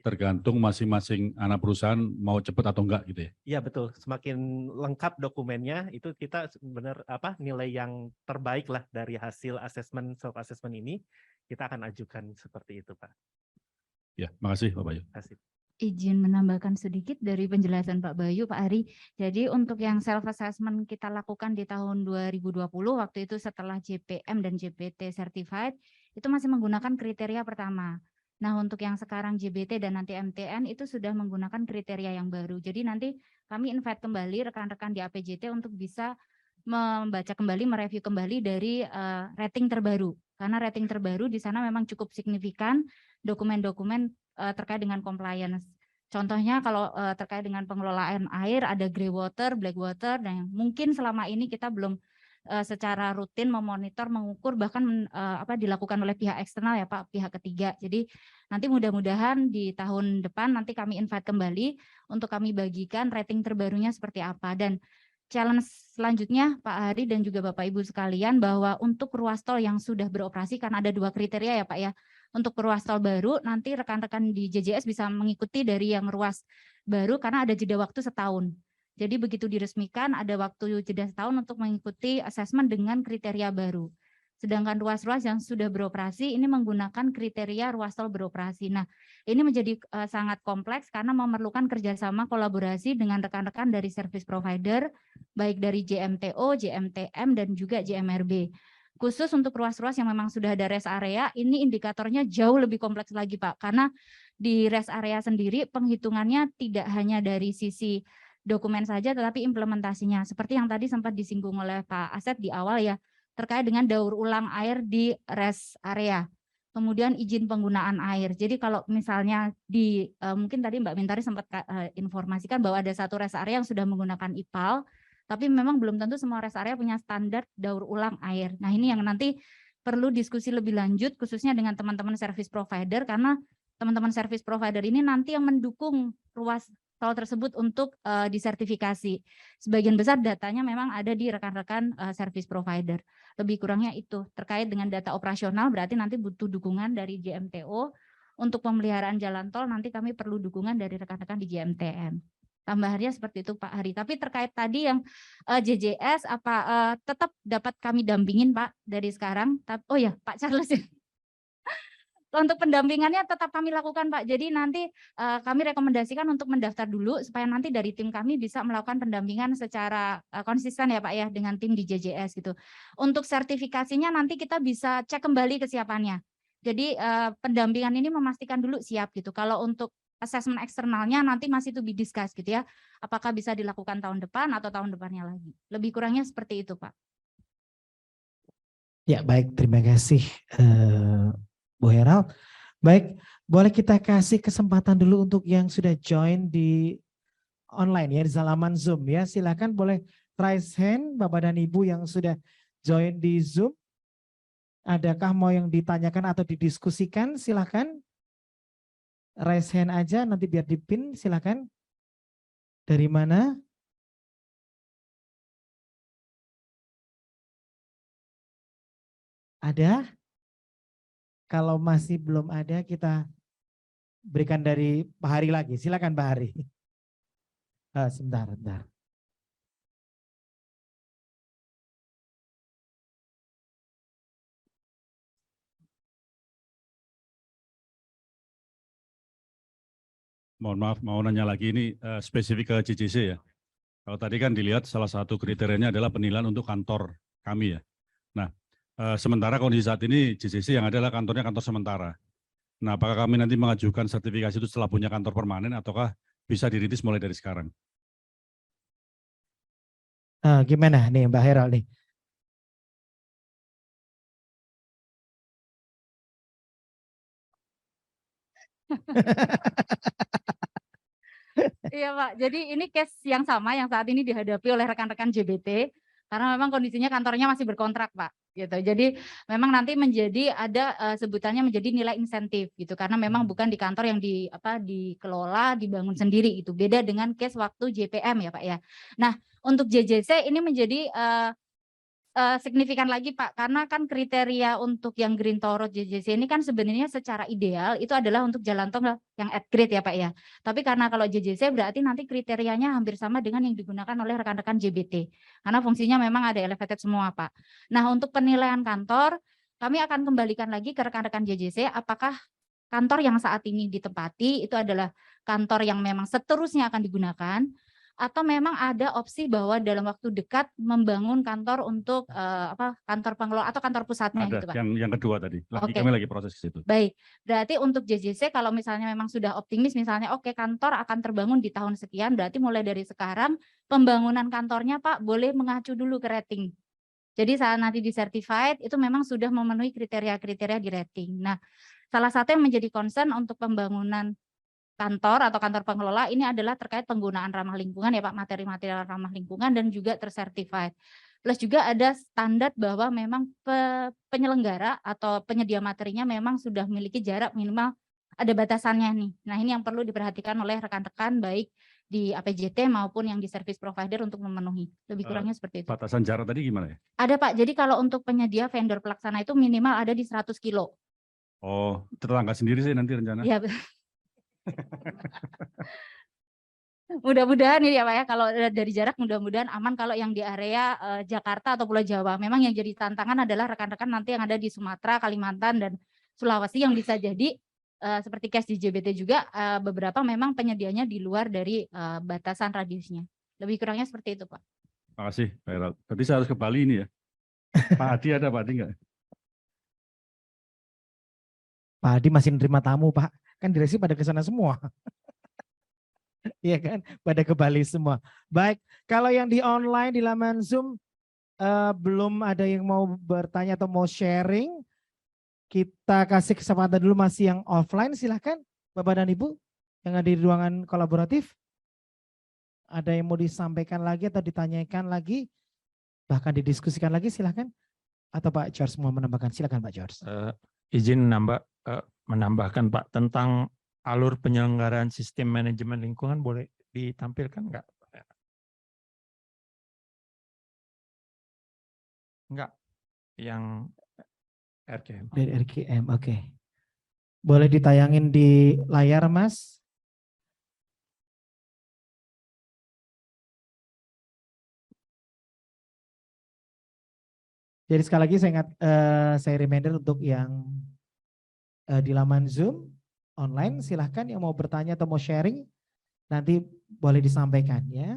Tergantung masing-masing anak perusahaan mau cepat atau enggak gitu ya. Iya betul, semakin lengkap dokumennya itu kita benar nilai yang terbaik lah dari hasil asesmen self assessment ini kita akan ajukan seperti itu Pak. Ya, makasih Pak Bayu. Terima kasih. Izin menambahkan sedikit dari penjelasan Pak Bayu, Pak Ari. Jadi untuk yang self assessment kita lakukan di tahun 2020 waktu itu setelah JPM dan JBT certified itu masih menggunakan kriteria pertama. Nah, untuk yang sekarang JBT dan nanti MTN itu sudah menggunakan kriteria yang baru. Jadi nanti kami invite kembali rekan-rekan di APJT untuk bisa membaca kembali, mereview kembali dari rating terbaru. Karena rating terbaru di sana memang cukup signifikan dokumen-dokumen terkait dengan compliance. Contohnya kalau terkait dengan pengelolaan air ada grey water, black water, dan mungkin selama ini kita belum secara rutin memonitor, mengukur, bahkan dilakukan oleh pihak eksternal ya Pak, pihak ketiga. Jadi nanti mudah-mudahan di tahun depan nanti kami invite kembali untuk kami bagikan rating terbarunya seperti apa. Dan challenge selanjutnya Pak Hari dan juga Bapak Ibu sekalian bahwa untuk ruas tol yang sudah beroperasi, karena ada 2 kriteria ya Pak ya, untuk ruas tol baru nanti rekan-rekan di JJS bisa mengikuti dari yang ruas baru karena ada jeda waktu setahun. Jadi begitu diresmikan ada waktu jeda setahun untuk mengikuti asesmen dengan kriteria baru. Sedangkan ruas-ruas yang sudah beroperasi ini menggunakan kriteria ruas tol beroperasi. Nah, ini menjadi sangat kompleks karena memerlukan kerjasama kolaborasi dengan rekan-rekan dari service provider, baik dari JMTO, JMTM, dan juga JMRB. Khusus untuk ruas-ruas yang memang sudah ada rest area, ini indikatornya jauh lebih kompleks lagi Pak, karena di rest area sendiri penghitungannya tidak hanya dari sisi dokumen saja, tetapi implementasinya. Seperti yang tadi sempat disinggung oleh Pak Asep di awal ya, terkait dengan daur ulang air di rest area. Kemudian izin penggunaan air. Jadi kalau misalnya di, mungkin tadi Mbak Mintari sempat informasikan bahwa ada satu rest area yang sudah menggunakan IPAL, tapi memang belum tentu semua rest area punya standar daur ulang air. Nah ini yang nanti perlu diskusi lebih lanjut khususnya dengan teman-teman service provider, karena teman-teman service provider ini nanti yang mendukung ruas tol tersebut untuk disertifikasi. Sebagian besar datanya memang ada di rekan-rekan service provider. Lebih kurangnya itu terkait dengan data operasional, berarti nanti butuh dukungan dari JMTO. Untuk pemeliharaan jalan tol nanti kami perlu dukungan dari rekan-rekan di JMTM. Tambahannya seperti itu Pak Hari. Tapi terkait tadi yang JJS tetap dapat kami dampingin Pak dari sekarang. Oh ya Pak Charles ya. Untuk pendampingannya tetap kami lakukan Pak. Jadi nanti kami rekomendasikan untuk mendaftar dulu supaya nanti dari tim kami bisa melakukan pendampingan secara konsisten ya Pak ya dengan tim di JJS gitu. Untuk sertifikasinya nanti kita bisa cek kembali kesiapannya. Jadi pendampingan ini memastikan dulu siap gitu. Kalau untuk asesmen eksternalnya nanti masih to be discussed gitu ya. Apakah bisa dilakukan tahun depan atau tahun depannya lagi. Lebih kurangnya seperti itu Pak. Ya baik, terima kasih Bu Heral. Baik, boleh kita kasih kesempatan dulu untuk yang sudah join di online ya, di halaman Zoom ya. Silakan boleh raise hand Bapak dan Ibu yang sudah join di Zoom. Adakah mau yang ditanyakan atau didiskusikan? Silakan. Raise hand aja nanti biar dipin, silakan. Dari mana? Ada? Kalau masih belum ada kita berikan dari Pak Hari lagi. Silakan Pak Hari. Sebentar. Mohon maaf, mau nanya lagi ini spesifik ke JJC ya. Kalau tadi kan dilihat salah satu kriterianya adalah penilaian untuk kantor kami ya. Nah, sementara kondisi saat ini JJC yang adalah kantornya kantor sementara. Nah, apakah kami nanti mengajukan sertifikasi itu setelah punya kantor permanen ataukah bisa dirintis mulai dari sekarang? Gimana nih Mbak Heral nih? Iya Pak, jadi ini case yang sama yang saat ini dihadapi oleh rekan-rekan JBT karena memang kondisinya kantornya masih berkontrak Pak. Gitu. Jadi memang nanti menjadi ada sebutannya menjadi nilai insentif gitu karena memang bukan di kantor yang dikelola, dibangun sendiri itu. Beda dengan case waktu JPM ya Pak ya. Nah, untuk JJC ini menjadi signifikan lagi Pak, karena kan kriteria untuk yang Green Toll Road JJC ini kan sebenarnya secara ideal itu adalah untuk jalan tol yang at grade ya Pak ya. Tapi karena kalau JJC berarti nanti kriterianya hampir sama dengan yang digunakan oleh rekan-rekan JBT. Karena fungsinya memang ada elevated semua Pak. Nah untuk penilaian kantor, kami akan kembalikan lagi ke rekan-rekan JJC apakah kantor yang saat ini ditempati itu adalah kantor yang memang seterusnya akan digunakan, atau memang ada opsi bahwa dalam waktu dekat membangun kantor untuk kantor pengelola atau kantor pusatnya Ada gitu Pak. yang kedua tadi. Oke. Kami lagi proses ke situ. Baik, berarti untuk JJC kalau misalnya memang sudah optimis misalnya oke kantor akan terbangun di tahun sekian, berarti mulai dari sekarang pembangunan kantornya Pak boleh mengacu dulu ke rating. Jadi saat nanti di certified itu memang sudah memenuhi kriteria-kriteria di rating. Nah, salah satu yang menjadi concern untuk pembangunan kantor atau kantor pengelola ini adalah terkait penggunaan ramah lingkungan ya Pak, materi-material ramah lingkungan dan juga tersertified. Plus juga ada standar bahwa memang penyelenggara atau penyedia materinya memang sudah memiliki jarak minimal, ada batasannya nih. Nah ini yang perlu diperhatikan oleh rekan-rekan baik di APJT maupun yang di service provider untuk memenuhi. Lebih kurangnya seperti itu. Batasan jarak tadi gimana ya? Ada Pak, jadi kalau untuk penyedia vendor pelaksana itu minimal ada di 100 kilo. Oh, tetangga sendiri sih nanti rencana. Iya, mudah-mudahan ini ya Pak ya, kalau dari jarak mudah-mudahan aman. Kalau yang di area Jakarta atau Pulau Jawa, memang yang jadi tantangan adalah rekan-rekan nanti yang ada di Sumatera, Kalimantan, dan Sulawesi yang bisa jadi seperti case di JBT juga beberapa memang penyedianya di luar dari batasan radiusnya. Lebih kurangnya seperti itu Pak. Terima kasih Pak Herald. Berarti saya harus ke Bali ini ya. Pak Adi ada, Pak Adi enggak? Pak Adi masih nerima tamu Pak. Kan direksi pada ke sana semua. Iya kan, pada ke Bali semua. Baik, kalau yang di online di laman Zoom belum ada yang mau bertanya atau mau sharing, kita kasih kesempatan dulu masih yang offline, silahkan Bapak dan Ibu yang ada di ruangan kolaboratif. Ada yang mau disampaikan lagi atau ditanyakan lagi, bahkan didiskusikan lagi, silahkan. Atau Pak George mau menambahkan, silahkan Pak George. Izin menambahkan Pak tentang alur penyelenggaraan sistem manajemen lingkungan, boleh ditampilkan enggak? Enggak, yang RKM. Dari RKM, oke. Boleh ditayangin di layar Mas? Jadi sekali lagi saya reminder untuk yang di laman Zoom online, silahkan yang mau bertanya atau mau sharing nanti boleh disampaikan ya.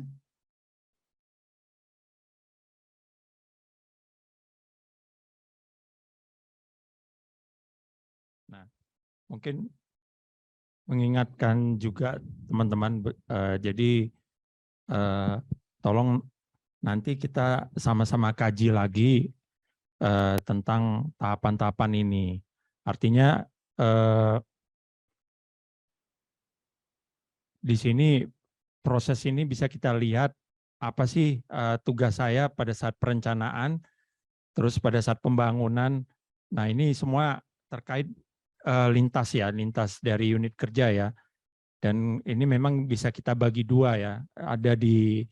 Nah, mungkin mengingatkan juga teman-teman, jadi tolong nanti kita sama-sama kaji lagi tentang tahapan-tahapan ini. Artinya di sini proses ini bisa kita lihat apa sih tugas saya pada saat perencanaan, terus pada saat pembangunan. Nah ini semua terkait lintas ya, lintas dari unit kerja ya. Dan ini memang bisa kita bagi dua ya, ada di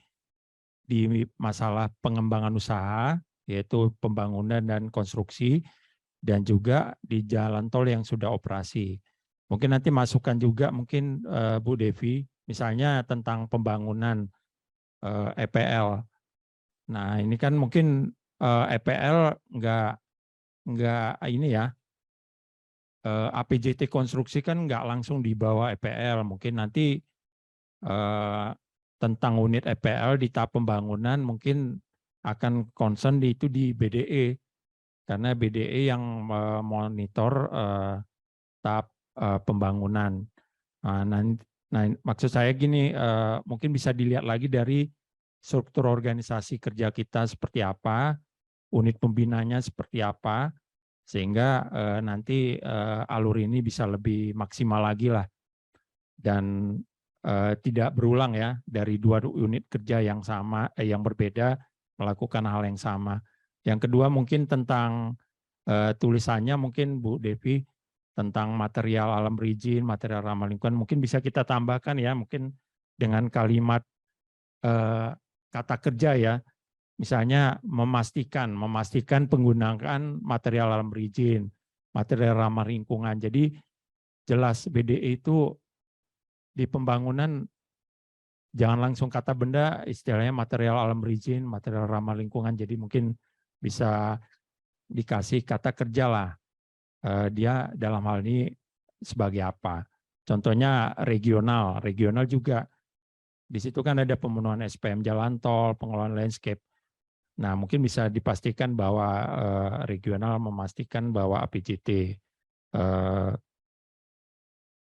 masalah pengembangan usaha, yaitu pembangunan dan konstruksi, dan juga di jalan tol yang sudah operasi. Mungkin nanti masukan juga mungkin Bu Devi, misalnya tentang pembangunan EPL. Nah ini kan mungkin EPL enggak ini ya, APJT konstruksi kan enggak langsung di bawah EPL, mungkin nanti tentang unit EPL di tahap pembangunan mungkin akan concern itu di BDE, karena BDE yang monitor tahap pembangunan. Nah, maksud saya gini, mungkin bisa dilihat lagi dari struktur organisasi kerja kita seperti apa, unit pembinanya seperti apa, sehingga nanti alur ini bisa lebih maksimal lagi lah, dan tidak berulang ya dari dua unit kerja yang sama, yang berbeda melakukan hal yang sama. Yang kedua mungkin tentang tulisannya mungkin Bu Devi tentang material alam berizin, material ramah lingkungan, mungkin bisa kita tambahkan ya, mungkin dengan kalimat kata kerja ya, Misalnya memastikan penggunaan material alam berizin, material ramah lingkungan. Jadi jelas BDE itu di pembangunan jangan langsung kata benda, istilahnya material alam berizin, material ramah lingkungan. Jadi mungkin bisa dikasih kata kerja lah. Dia dalam hal ini sebagai apa. Contohnya regional juga. Di situ kan ada pemenuhan SPM jalan tol, pengelolaan landscape. Nah, mungkin bisa dipastikan bahwa regional memastikan bahwa APJT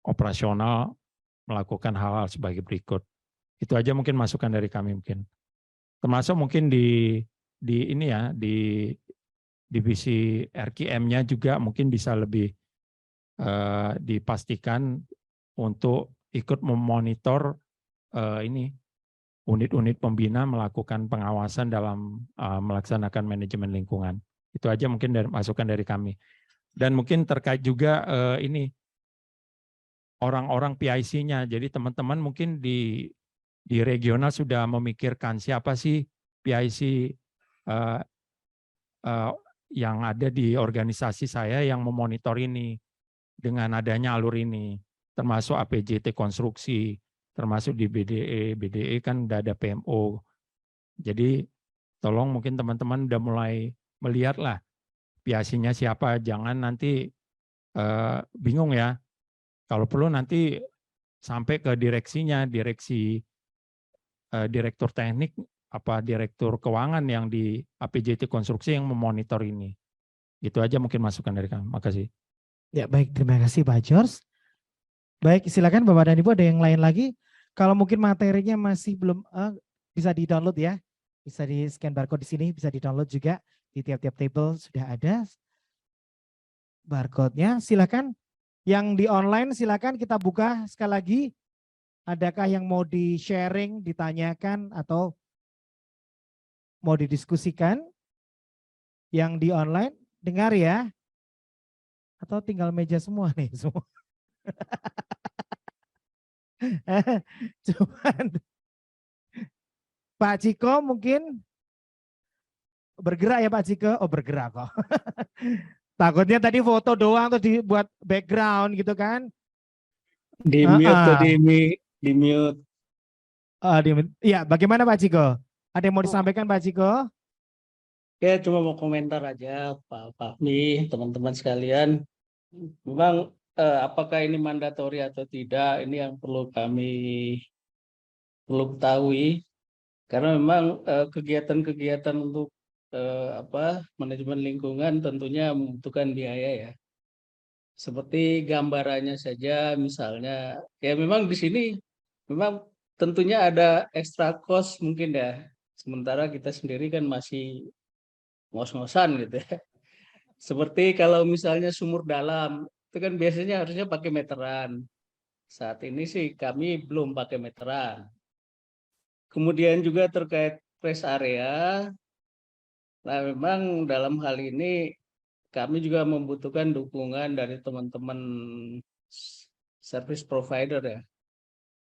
operasional melakukan hal-hal sebagai berikut. Itu aja mungkin masukan dari kami mungkin. Termasuk mungkin di ini ya, di divisi RQM-nya juga mungkin bisa lebih dipastikan untuk ikut memonitor ini unit-unit pembina melakukan pengawasan dalam melaksanakan manajemen lingkungan. Itu aja mungkin masukan dari kami. Dan mungkin terkait juga ini orang-orang PIC-nya. Jadi teman-teman mungkin di regional sudah memikirkan siapa sih PIC yang ada di organisasi saya yang memonitor ini dengan adanya alur ini, termasuk APJT konstruksi, termasuk di BDE kan udah ada PMO. Jadi tolong mungkin teman-teman udah mulai melihat lah PIC-nya siapa, jangan nanti bingung ya. Kalau perlu nanti sampai ke direksinya, direktur teknik, direktur keuangan yang di APJT konstruksi yang memonitor ini. Itu aja mungkin masukan dari kami. Makasih. Ya baik, terima kasih Pak George. Baik, silakan Bapak dan Ibu ada yang lain lagi. Kalau mungkin materinya masih belum bisa di-download ya. Bisa di-scan barcode di sini, bisa di-download juga di tiap-tiap table sudah ada barcode-nya. Silakan yang di online silakan kita buka sekali lagi. Adakah yang mau di-sharing, ditanyakan atau mau didiskusikan? Yang di online dengar ya. Atau tinggal meja semua nih semua. Cuman Pak Ciko mungkin bergerak ya Pak Ciko. Oh bergerak kok. Takutnya tadi foto doang terus dibuat background gitu kan. Di mute di mute. Iya, bagaimana Pak Ciko? Ada yang mau disampaikan Pak Ciko? Oke, cuma mau komentar aja Pak Fahmi, teman-teman sekalian. Memang apakah ini mandatori atau tidak, ini yang perlu kami ketahui. Karena memang kegiatan-kegiatan untuk manajemen lingkungan tentunya membutuhkan biaya ya. Seperti gambarannya saja misalnya, ya memang di sini memang tentunya ada extra cost mungkin ya. Sementara kita sendiri kan masih ngos-ngosan gitu ya. Seperti kalau misalnya sumur dalam, itu kan biasanya harusnya pakai meteran. Saat ini sih kami belum pakai meteran. Kemudian juga terkait rest area, nah memang dalam hal ini kami juga membutuhkan dukungan dari teman-teman service provider ya.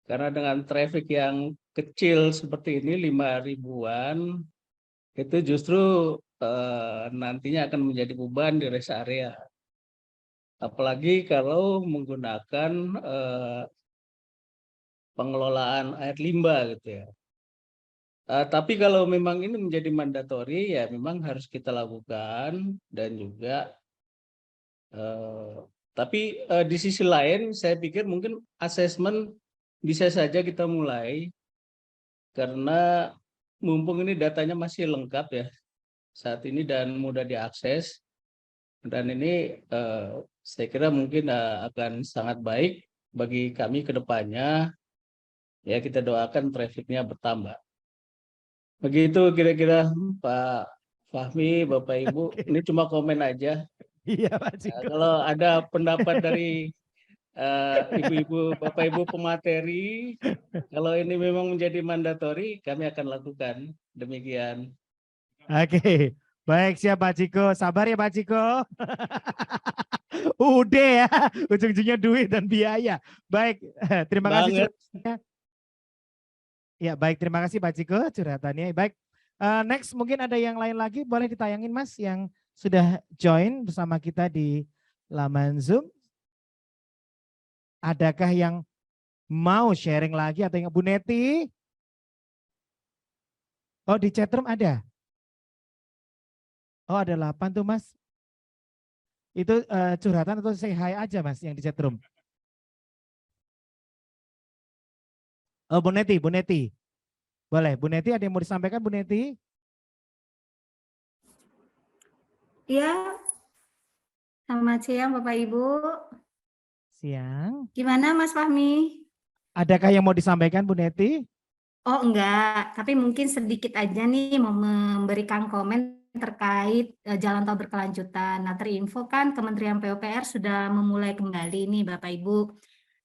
Karena dengan traffic yang kecil seperti ini 5.000-an, itu justru nantinya akan menjadi beban di rest area. Apalagi kalau menggunakan pengelolaan air limbah gitu ya. Tapi kalau memang ini menjadi mandatori ya memang harus kita lakukan dan juga tapi di sisi lain saya pikir mungkin asesmen bisa saja kita mulai karena mumpung ini datanya masih lengkap ya saat ini dan mudah diakses dan ini saya kira mungkin akan sangat baik bagi kami ke depannya ya kita doakan trafficnya bertambah. Begitu kira-kira Pak Fahmi, Bapak Ibu, ini cuma komen aja. Iya Pak Ciko. Kalau ada pendapat dari ibu-ibu, Bapak Ibu pemateri, kalau ini memang menjadi mandatori, kami akan lakukan. Demikian. Oke, baik siap Pak Ciko. Sabar ya Pak Ciko. Udah ya, ujung-ujungnya duit dan biaya. Baik, terima kasih. Ya baik, terima kasih Pak Ciko curhatannya. Baik, Next mungkin ada yang lain lagi, boleh ditayangin Mas yang sudah join bersama kita di laman Zoom. Adakah yang mau sharing lagi atau yang Bu Neti? Oh di chatroom ada? Oh ada 8 tuh Mas. Itu curhatan atau say hi aja Mas yang di chatroom? Oh Bu Neti, Bu Neti. Boleh, Bu Neti ada yang mau disampaikan Bu Neti? Iya, selamat siang Bapak Ibu. Siang. Gimana Mas Fahmi? Adakah yang mau disampaikan Bu Neti? Oh enggak, tapi mungkin sedikit aja nih mau memberikan komen terkait jalan tol berkelanjutan. Nah terinfo kan Kementerian PUPR sudah memulai kembali nih Bapak Ibu.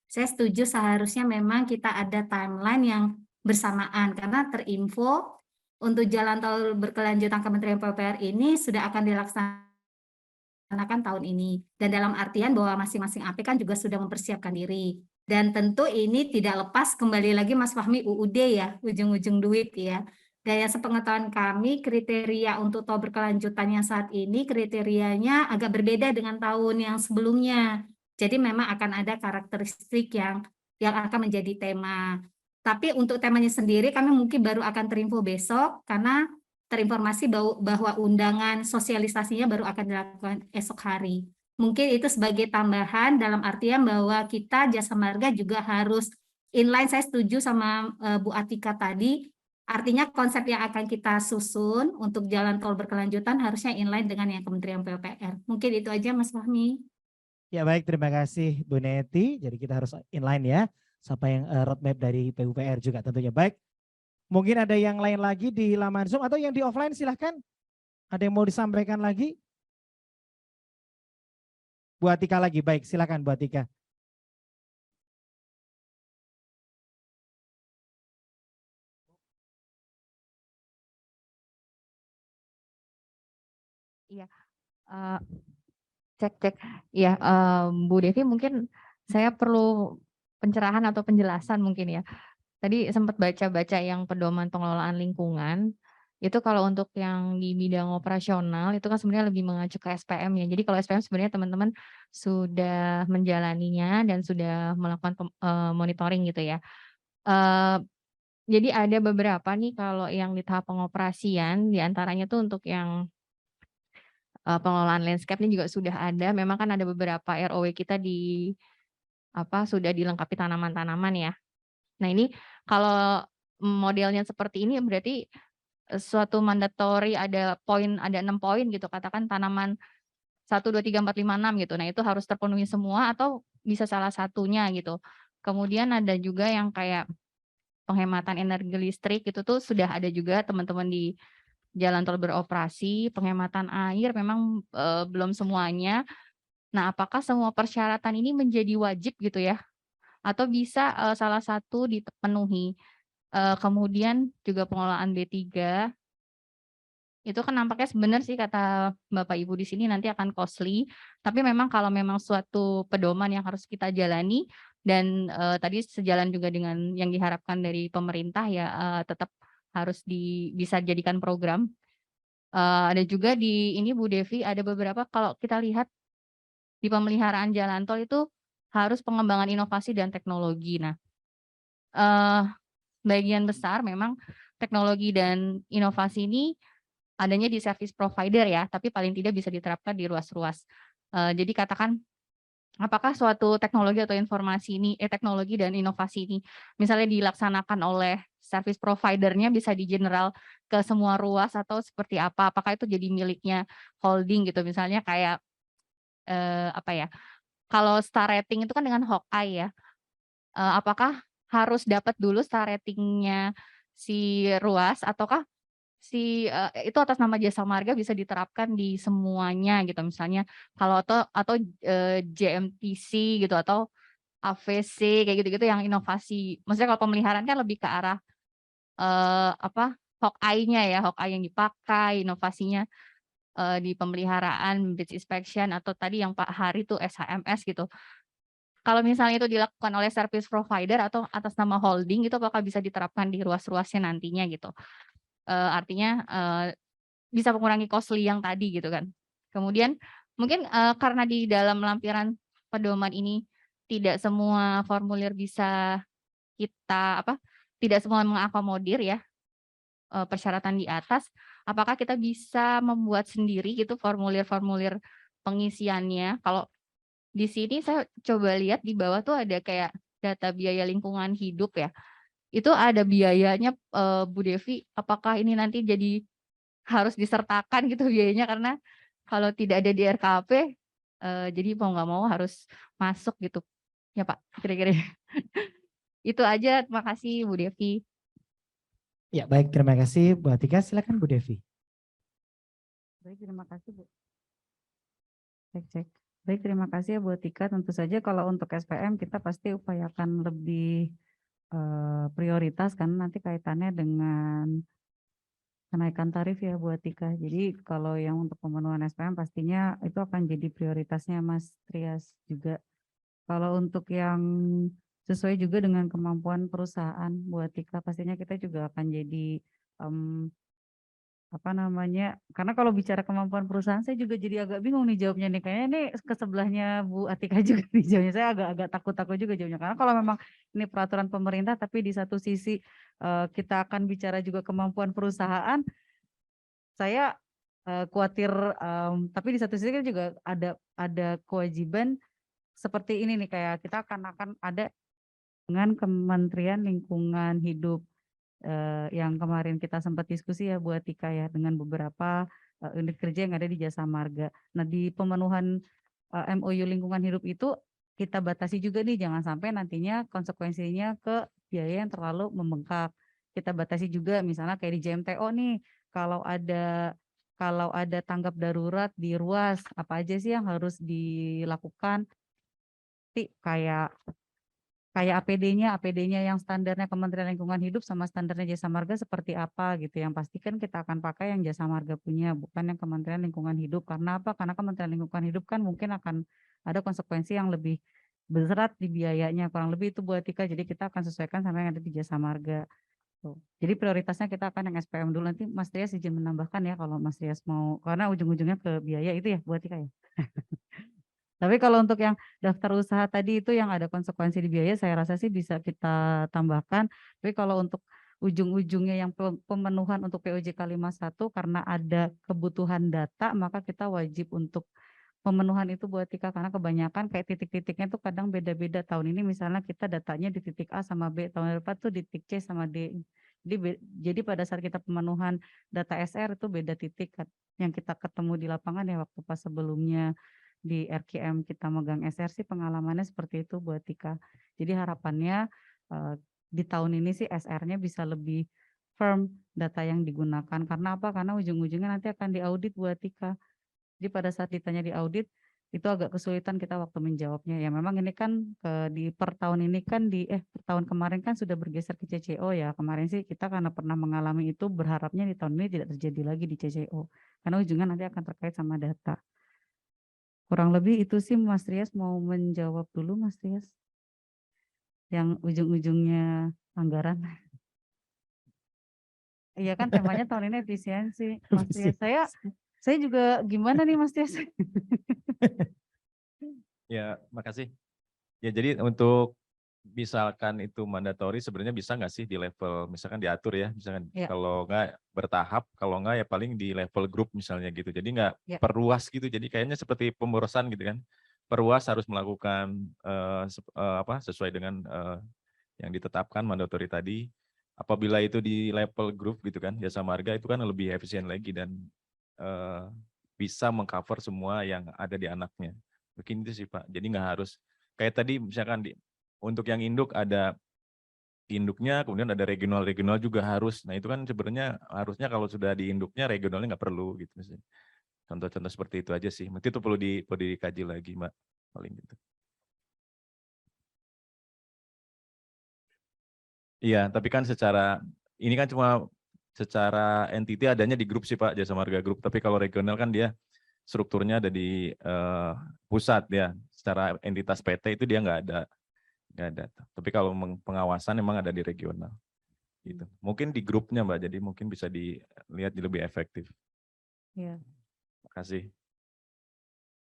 Saya setuju seharusnya memang kita ada timeline yang bersamaan karena terinfo untuk jalan tol berkelanjutan Kementerian PUPR ini sudah akan dilaksanakan tahun ini. Dan dalam artian bahwa masing-masing AP kan juga sudah mempersiapkan diri. Dan tentu ini tidak lepas kembali lagi Mas Fahmi UUD ya, ujung-ujung duit ya. Dan yang sepengetahuan kami kriteria untuk tol berkelanjutan yang saat ini kriterianya agak berbeda dengan tahun yang sebelumnya. Jadi memang akan ada karakteristik yang akan menjadi tema. Tapi untuk temanya sendiri kami mungkin baru akan terinfo besok karena terinformasi bahwa undangan sosialisasinya baru akan dilakukan esok hari. Mungkin itu sebagai tambahan dalam artian bahwa kita Jasa Marga juga harus inline, saya setuju sama Bu Atika tadi, artinya konsep yang akan kita susun untuk jalan tol berkelanjutan harusnya inline dengan yang Kementerian PUPR. Mungkin itu aja Mas Fahmi. Ya baik, terima kasih Bu Neti. Jadi kita harus inline ya, sampai yang roadmap dari PUPR juga tentunya. Baik, mungkin ada yang lain lagi di laman Zoom atau yang di offline silahkan. Ada yang mau disampaikan lagi? Bu Atika lagi, baik silakan Bu Atika. Iya, cek. Ya, Bu Devi mungkin saya perlu pencerahan atau penjelasan mungkin ya. Tadi sempat baca-baca yang pedoman pengelolaan lingkungan. Itu kalau untuk yang di bidang operasional itu kan sebenarnya lebih mengacu ke SPM ya. Jadi kalau SPM sebenarnya teman-teman sudah menjalaninya dan sudah melakukan monitoring gitu ya. Jadi ada beberapa nih kalau yang di tahap pengoperasian diantaranya tuh untuk yang pengelolaan landscape ini juga sudah ada. Memang kan ada beberapa ROW kita sudah dilengkapi tanaman-tanaman ya. Nah ini kalau modelnya seperti ini berarti suatu mandatory ada 6 poin gitu, katakan tanaman 1, 2, 3, 4, 5, 6 gitu. Nah itu harus terpenuhi semua atau bisa salah satunya gitu. Kemudian ada juga yang kayak penghematan energi listrik itu tuh sudah ada juga teman-teman di jalan tol beroperasi. Penghematan air memang belum semuanya. Nah apakah semua persyaratan ini menjadi wajib gitu ya? Atau bisa salah satu dipenuhi? Kemudian juga pengelolaan B3 itu kan nampaknya sebenarnya sih kata Bapak Ibu di sini nanti akan costly, tapi memang kalau memang suatu pedoman yang harus kita jalani dan tadi sejalan juga dengan yang diharapkan dari pemerintah ya tetap harus bisa dijadikan program. Ada juga di ini Bu Devi ada beberapa kalau kita lihat di pemeliharaan jalan tol itu harus pengembangan inovasi dan teknologi. Nah, bagian besar memang teknologi dan inovasi ini adanya di service provider ya, tapi paling tidak bisa diterapkan di ruas-ruas. Jadi katakan apakah suatu teknologi atau informasi ini, teknologi dan inovasi ini misalnya dilaksanakan oleh service providernya bisa di general ke semua ruas atau seperti apa? Apakah itu jadi miliknya holding gitu misalnya kayak kalau star rating itu kan dengan Hawkeye ya. Apakah harus dapat dulu star ratingnya si ruas ataukah itu atas nama Jasa Marga bisa diterapkan di semuanya gitu misalnya kalau atau JMTC gitu atau AVC kayak gitu-gitu yang inovasi. Maksudnya kalau pemeliharaan kan lebih ke arah Hawkeye-nya ya, Hawkeye yang dipakai, inovasinya di pemeliharaan, bridge inspection atau tadi yang Pak Hari tuh SHMS gitu. Kalau misalnya itu dilakukan oleh service provider atau atas nama holding itu apakah bisa diterapkan di ruas-ruasnya nantinya gitu. artinya bisa mengurangi costly yang tadi gitu kan. Kemudian mungkin karena di dalam lampiran pedoman ini tidak semua formulir bisa tidak semua mengakomodir ya persyaratan di atas, apakah kita bisa membuat sendiri gitu formulir-formulir pengisiannya? Kalau di sini saya coba lihat di bawah tuh ada kayak data biaya lingkungan hidup ya. Itu ada biayanya Bu Devi, apakah ini nanti jadi harus disertakan gitu biayanya, karena kalau tidak ada di RKP jadi mau nggak mau harus masuk gitu. Ya Pak, kira-kira. Itu aja, terima kasih Bu Devi. Ya baik, terima kasih Bu Atika. Silakan Bu Devi. Baik, terima kasih Bu. Cek. Baik, terima kasih ya Bu Atika. Tentu saja kalau untuk SPM kita pasti upayakan lebih prioritas karena nanti kaitannya dengan kenaikan tarif ya Bu Atika. Jadi kalau yang untuk pemenuhan SPM pastinya itu akan jadi prioritasnya Mas Trias juga. Kalau untuk yang sesuai juga dengan kemampuan perusahaan Bu Atika, pastinya kita juga akan jadi karena kalau bicara kemampuan perusahaan saya juga jadi agak bingung nih jawabnya nih, kayaknya ini ke sebelahnya Bu Atika juga nih jawabnya. Saya agak takut juga jawabnya, karena kalau memang ini peraturan pemerintah tapi di satu sisi kita akan bicara juga kemampuan perusahaan, saya khawatir, tapi di satu sisi kan juga ada kewajiban seperti ini nih, kayak kita akan ada dengan Kementerian Lingkungan Hidup yang kemarin kita sempat diskusi ya Bu Atika ya, dengan beberapa unit kerja yang ada di Jasa Marga. Nah di pemenuhan MOU lingkungan hidup itu kita batasi juga nih, jangan sampai nantinya konsekuensinya ke biaya yang terlalu membengkak. Kita batasi juga misalnya kayak di JMTO nih, kalau ada tanggap darurat di ruas, apa aja sih yang harus dilakukan? Kayak APD-nya yang standarnya Kementerian Lingkungan Hidup sama standarnya Jasa Marga seperti apa gitu. Yang pasti kan kita akan pakai yang Jasa Marga punya, bukan yang Kementerian Lingkungan Hidup. Karena apa? Karena Kementerian Lingkungan Hidup kan mungkin akan ada konsekuensi yang lebih berat di biayanya. Kurang lebih itu Bu Atika. Jadi kita akan sesuaikan sama yang ada di Jasa Marga. Tuh. Jadi prioritasnya kita akan yang SPM dulu. Nanti Mas Trias izin menambahkan ya kalau Mas Trias mau. Karena ujung-ujungnya ke biaya itu ya Bu Atika ya. Tapi kalau untuk yang daftar usaha tadi itu yang ada konsekuensi di biaya, saya rasa sih bisa kita tambahkan. Tapi kalau untuk ujung-ujungnya yang pemenuhan untuk POJK 51 karena ada kebutuhan data, maka kita wajib untuk pemenuhan itu buat Tika, karena kebanyakan kayak titik-titiknya tuh kadang beda-beda. Tahun ini misalnya kita datanya di titik A sama B, tahun depan tuh di titik C sama D. Jadi pada saat kita pemenuhan data SR itu beda titik kan, yang kita ketemu di lapangan ya waktu pas sebelumnya di RKM kita megang SR sih pengalamannya seperti itu buat Tika. Jadi harapannya di tahun ini sih SR-nya bisa lebih firm data yang digunakan. Karena apa? Karena ujung-ujungnya nanti akan diaudit buat Tika. Jadi pada saat ditanya di audit itu agak kesulitan kita waktu menjawabnya. Ya memang ini kan per tahun ini kan per tahun kemarin kan sudah bergeser ke CCO ya. Kemarin sih kita karena pernah mengalami itu, berharapnya di tahun ini tidak terjadi lagi di CCO. Karena ujungnya nanti akan terkait sama data. Kurang lebih itu sih Mas Trias, mau menjawab dulu Mas Trias. Yang ujung-ujungnya anggaran. Iya kan temanya tahun ini efisiensi Mas Trias. Saya juga gimana nih Mas Trias? Ya, makasih. Ya jadi untuk misalkan itu mandatori sebenarnya bisa nggak sih di level misalkan diatur ya, misalkan Ya. kalau nggak bertahap, kalau nggak ya paling di level grup misalnya gitu. Jadi nggak Ya. perluas gitu. Jadi kayaknya seperti pemborosan gitu kan. Perluas harus melakukan sesuai dengan yang ditetapkan mandatori tadi. Apabila itu di level grup gitu kan, Jasa Marga itu kan lebih efisien lagi dan bisa mengcover semua yang ada di anaknya. Mungkin itu sih Pak. Jadi nggak harus kayak tadi misalkan untuk yang induk ada induknya, kemudian ada regional juga harus. Nah itu kan sebenarnya harusnya kalau sudah di induknya regionalnya nggak perlu gitu. Contoh-contoh seperti itu aja sih. Mungkin itu perlu dikaji lagi Mbak. Paling gitu. Iya, tapi kan ini kan cuma secara entity adanya di grup sih Pak, Jasa Marga Group. Tapi kalau regional kan dia strukturnya ada di pusat ya. Secara entitas PT itu dia nggak ada. Tapi kalau pengawasan memang ada di regional. Gitu. Mungkin di grupnya Mbak, jadi mungkin bisa dilihat lebih efektif. Ya. Terima kasih.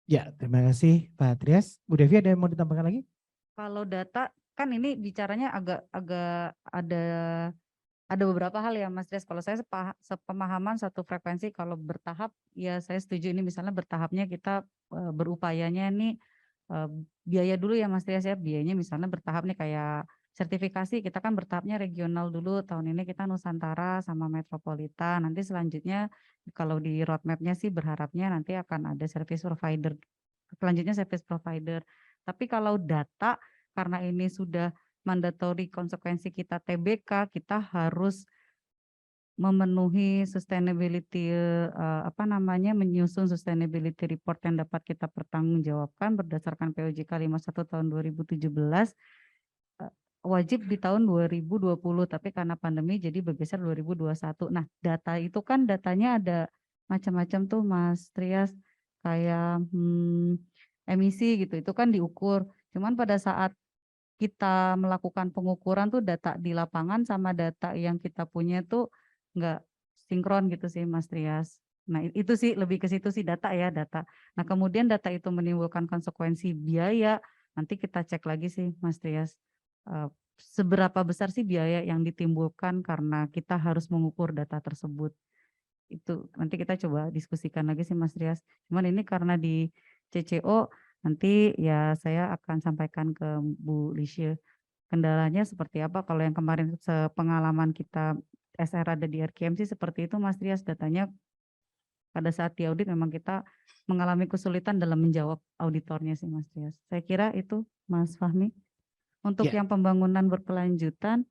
Ya, terima kasih Pak Trias. Bu Devi ada yang mau ditambahkan lagi? Kalau data kan ini bicaranya agak ada beberapa hal ya Mas Des. Kalau saya sepemahaman satu frekuensi kalau bertahap ya saya setuju ini misalnya bertahapnya kita berupayanya nih biaya dulu ya Mas Des ya, biayanya misalnya bertahap nih kayak sertifikasi kita kan bertahapnya regional dulu, tahun ini kita Nusantara sama metropolitan, nanti selanjutnya kalau di roadmap-nya sih berharapnya nanti akan ada service provider, selanjutnya service provider. Tapi kalau data karena ini sudah mandatory konsekuensi kita TBK, kita harus memenuhi sustainability menyusun sustainability report yang dapat kita pertanggungjawabkan berdasarkan POJK 51 tahun 2017 wajib di tahun 2020 tapi karena pandemi jadi bergeser 2021. Nah, data itu kan datanya ada macam-macam tuh Mas Trias kayak emisi gitu. Itu kan diukur. Cuman pada saat kita melakukan pengukuran tuh data di lapangan sama data yang kita punya tuh enggak sinkron gitu sih Mas Trias. Nah, itu sih lebih ke situ sih data ya, data. Nah, kemudian data itu menimbulkan konsekuensi biaya. Nanti kita cek lagi sih Mas Trias. Seberapa besar sih biaya yang ditimbulkan karena kita harus mengukur data tersebut. Itu nanti kita coba diskusikan lagi sih Mas Trias. Cuman ini karena di CCO nanti ya saya akan sampaikan ke Bu Lisya kendalanya seperti apa. Kalau yang kemarin sepengalaman kita SR ada di RKMC seperti itu Mas Trias, datanya pada saat di audit memang kita mengalami kesulitan dalam menjawab auditornya sih Mas Trias. Saya kira itu Mas Fahmi. Untuk yang pembangunan berkelanjutan,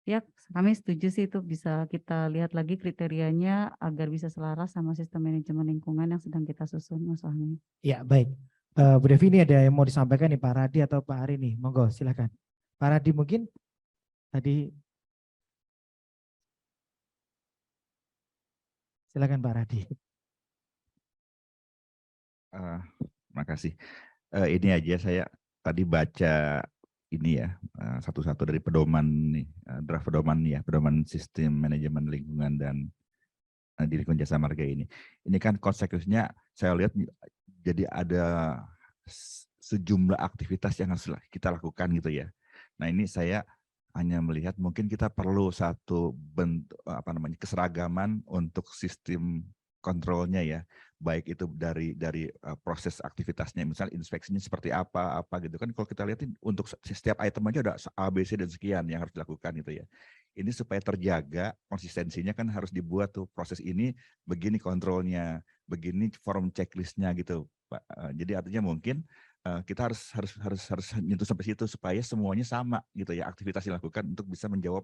ya kami setuju sih itu bisa kita lihat lagi kriterianya agar bisa selaras sama sistem manajemen lingkungan yang sedang kita susun, Mas Fahmi. Ya, baik. Bu Devi ini ada yang mau disampaikan nih Pak Radi atau Pak Ari nih, monggo silakan. Pak Radi mungkin tadi, silakan Pak Radi. Terima kasih. Ini aja saya tadi baca ini ya satu-satu dari pedoman nih, draft pedoman ya, pedoman sistem manajemen lingkungan dan di lingkungan jasa marga ini. Ini kan konsekuensinya saya lihat jadi ada sejumlah aktivitas yang harus kita lakukan gitu ya. Nah ini saya hanya melihat mungkin kita perlu satu bentuk keseragaman untuk sistem kontrolnya ya, baik itu dari proses aktivitasnya, misalnya inspeksinya seperti apa gitu kan. Kalau kita lihat untuk setiap item aja ada A, B, C dan sekian yang harus dilakukan gitu ya. Ini supaya terjaga konsistensinya kan harus dibuat tuh proses ini begini kontrolnya, begini form checklistnya gitu Pak. Jadi artinya mungkin kita harus nyentuh sampai situ supaya semuanya sama gitu ya, aktivitas yang dilakukan untuk bisa menjawab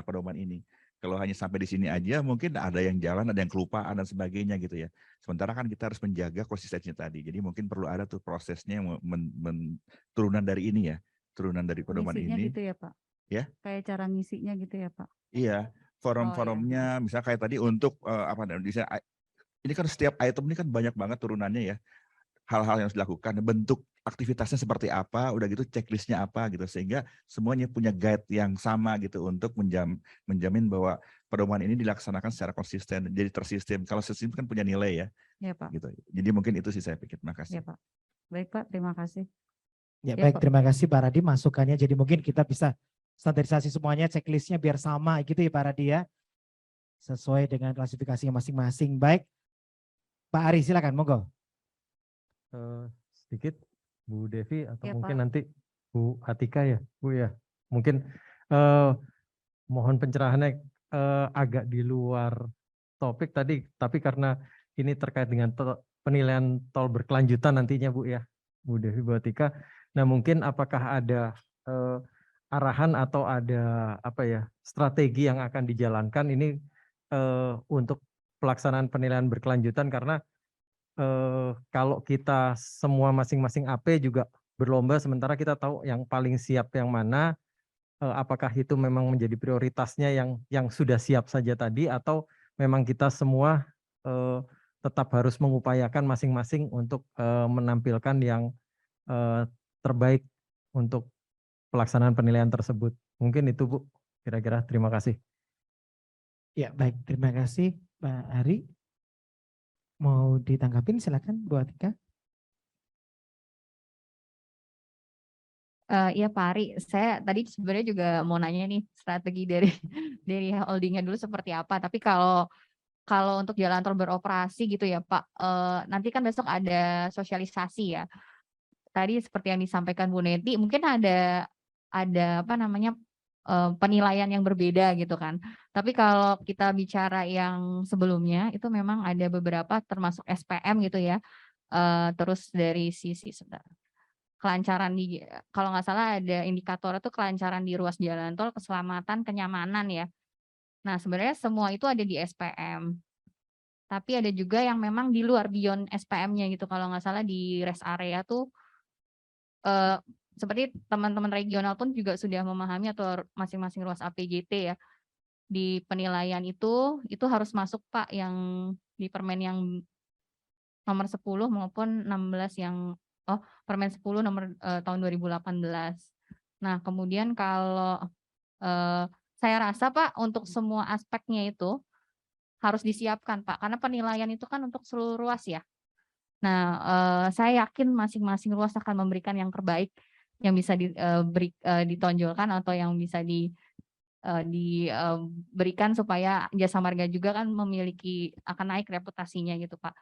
pedoman ini. Kalau hanya sampai di sini aja mungkin ada yang jalan, ada yang kelupaan dan sebagainya gitu ya. Sementara kan kita harus menjaga konsistensinya tadi. Jadi mungkin perlu ada tuh prosesnya yang turunan dari ini ya, turunan dari pedoman ngisinya ini. Gitu ya Pak? Ya. Kayak cara ngisinya gitu ya Pak? Iya, forum-forumnya, misalnya kayak tadi untuk ini kan setiap item ini kan banyak banget turunannya ya. Hal-hal yang harus dilakukan, bentuk aktivitasnya seperti apa, udah gitu checklistnya apa gitu, sehingga semuanya punya guide yang sama gitu untuk menjamin bahwa pedoman ini dilaksanakan secara konsisten, jadi tersistem. Kalau sistem kan punya nilai ya. Iya Pak. Gitu. Jadi mungkin itu sih saya pikir. Terima kasih. Iya Pak. Baik Pak, terima kasih. Ya, baik, terima kasih Pak Radi masukannya. Jadi mungkin kita bisa standarisasi semuanya, checklistnya biar sama gitu ya Pak Radi ya. Sesuai dengan klasifikasinya masing-masing. Baik, Pak Ari silakan, monggo. Sedikit Bu Devi atau Ya, mungkin Pak. nanti Bu Atika ya Bu ya, mungkin mohon pencerahannya agak di luar topik tadi, tapi karena ini terkait dengan penilaian tol berkelanjutan nantinya Bu ya, Bu Devi, Bu Atika. Nah mungkin apakah ada arahan atau ada strategi yang akan dijalankan ini untuk pelaksanaan penilaian berkelanjutan, karena kalau kita semua masing-masing AP juga berlomba, sementara kita tahu yang paling siap yang mana, apakah itu memang menjadi prioritasnya yang sudah siap saja tadi, atau memang kita semua tetap harus mengupayakan masing-masing untuk menampilkan yang terbaik untuk pelaksanaan penilaian tersebut. Mungkin itu Bu Kira-kira terima kasih. Ya, baik. Terima kasih Pak Ari. Mau ditanggapin silakan Bu Atika. Iya Pak Ari, saya tadi sebenarnya juga mau nanya nih strategi dari dari holdingnya dulu seperti apa. Tapi kalau untuk jalan tol beroperasi gitu ya Pak, nanti kan besok ada sosialisasi ya. Tadi seperti yang disampaikan Bu Neti, mungkin ada apa namanya penilaian yang berbeda gitu kan. Tapi kalau kita bicara yang sebelumnya itu memang ada beberapa termasuk SPM gitu ya. Terus dari sisi kelancaran di, kalau nggak salah ada indikator itu kelancaran di ruas jalan tol, keselamatan, kenyamanan ya. Nah sebenarnya semua itu ada di SPM. Tapi ada juga yang memang di luar beyond SPM-nya gitu. Kalau nggak salah di rest area tuh seperti teman-teman regional pun juga sudah memahami atau masing-masing ruas APJT ya. Di penilaian itu harus masuk Pak yang di permen yang nomor 10 maupun 16 yang Permen 10 nomor tahun 2018. Nah, kemudian kalau saya rasa Pak untuk semua aspeknya itu harus disiapkan Pak, karena penilaian itu kan untuk seluruh ruas ya. Nah, saya yakin masing-masing ruas akan memberikan yang terbaik yang bisa ditonjolkan atau yang bisa diberikan supaya Jasa Marga juga kan akan naik reputasinya gitu Pak.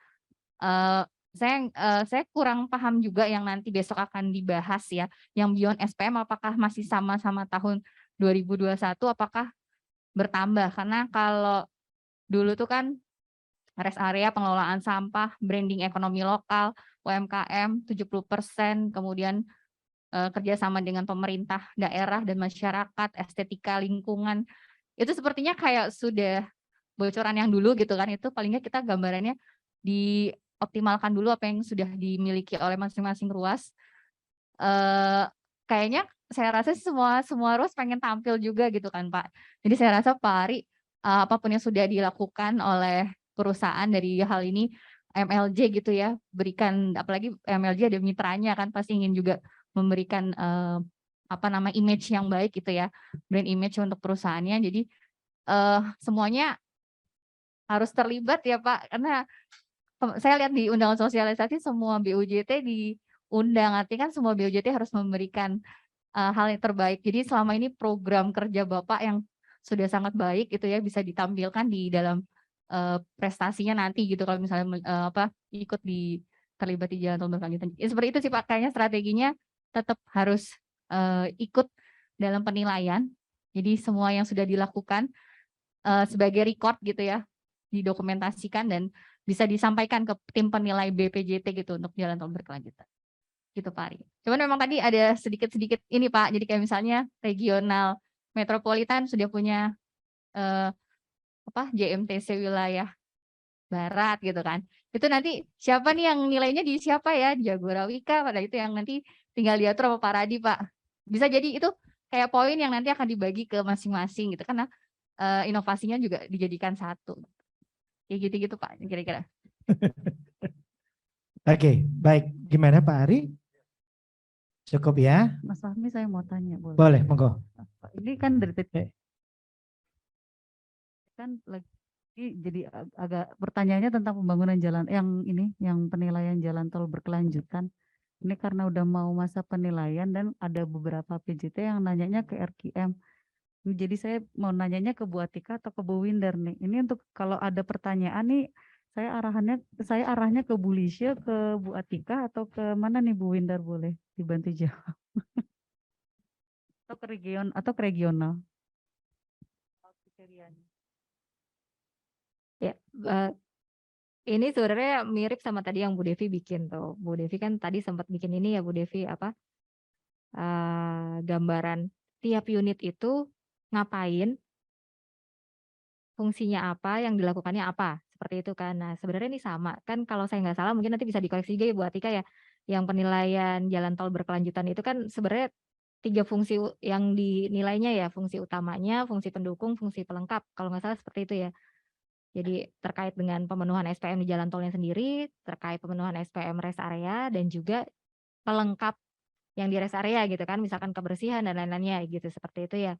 Saya kurang paham juga yang nanti besok akan dibahas ya, yang beyond SPM apakah masih sama-sama tahun 2021 apakah bertambah, karena kalau dulu tuh kan rest area, pengelolaan sampah, branding ekonomi lokal, UMKM 70%, kemudian kerjasama dengan pemerintah daerah dan masyarakat, estetika lingkungan, itu sepertinya kayak sudah bocoran yang dulu gitu kan, itu paling nggak kita gambarannya dioptimalkan dulu apa yang sudah dimiliki oleh masing-masing ruas. Kayaknya saya rasa semua ruas pengen tampil juga gitu kan Pak. Jadi saya rasa Pak Ari, apapun yang sudah dilakukan oleh perusahaan dari hal ini, MLJ gitu ya, berikan, apalagi MLJ ada mitranya kan pasti ingin juga memberikan image yang baik gitu ya, brand image untuk perusahaannya. Jadi semuanya harus terlibat ya Pak, karena saya lihat di undangan sosialisasi semua BUJT diundang, artinya kan semua BUJT harus memberikan hal yang terbaik. Jadi selama ini program kerja Bapak yang sudah sangat baik itu ya bisa ditampilkan di dalam prestasinya nanti gitu kalau misalnya ikut terlibat di jalan tol berkelanjutan. Ya, seperti itu sih Pak, kayaknya strateginya tetap harus ikut dalam penilaian. Jadi semua yang sudah dilakukan sebagai record gitu ya, didokumentasikan dan bisa disampaikan ke tim penilai BPJT gitu untuk jalan tol berkelanjutan. Gitu Pak Ari. Cuman memang tadi ada sedikit-sedikit ini Pak, jadi kayak misalnya regional metropolitan sudah punya JMTC wilayah barat gitu kan. Itu nanti siapa nih yang nilainya di siapa ya? Jagorawika pada itu yang nanti tinggal diatur sama Pak Radi Pak. Bisa jadi itu kayak poin yang nanti akan dibagi ke masing-masing gitu, karena inovasinya juga dijadikan satu. Kayak gitu-gitu Pak kira-kira. Oke, baik. Gimana Pak Ari? Cukup ya? Mas Fahmi saya mau tanya boleh? Boleh, monggo. Ini kan dari kan lagi jadi agak pertanyaannya tentang pembangunan jalan yang penilaian jalan tol berkelanjutan. Ini karena udah mau masa penilaian dan ada beberapa PJT yang nanyanya ke RQM. Jadi saya mau nanyanya ke Bu Atika atau ke Bu Winder nih. Ini untuk kalau ada pertanyaan nih, saya arahnya ke Bu Lisha, ke Bu Atika atau ke mana nih Bu Winder, boleh dibantu jawab. Atau ke regional. Ya, ini sebenarnya mirip sama tadi yang Bu Devi bikin tuh. Bu Devi kan tadi sempat bikin ini ya Bu Devi gambaran tiap unit itu ngapain, fungsinya apa, yang dilakukannya apa, seperti itu kan. Nah sebenarnya ini sama kan, kalau saya nggak salah mungkin nanti bisa dikoreksi juga ya Bu Atika ya, yang penilaian jalan tol berkelanjutan itu kan sebenarnya 3 fungsi yang dinilainya ya, fungsi utamanya, fungsi pendukung, fungsi pelengkap, kalau nggak salah seperti itu ya. Jadi terkait dengan pemenuhan SPM di jalan tolnya sendiri, terkait pemenuhan SPM rest area, dan juga pelengkap yang di rest area gitu kan, misalkan kebersihan dan lain-lainnya gitu, seperti itu ya.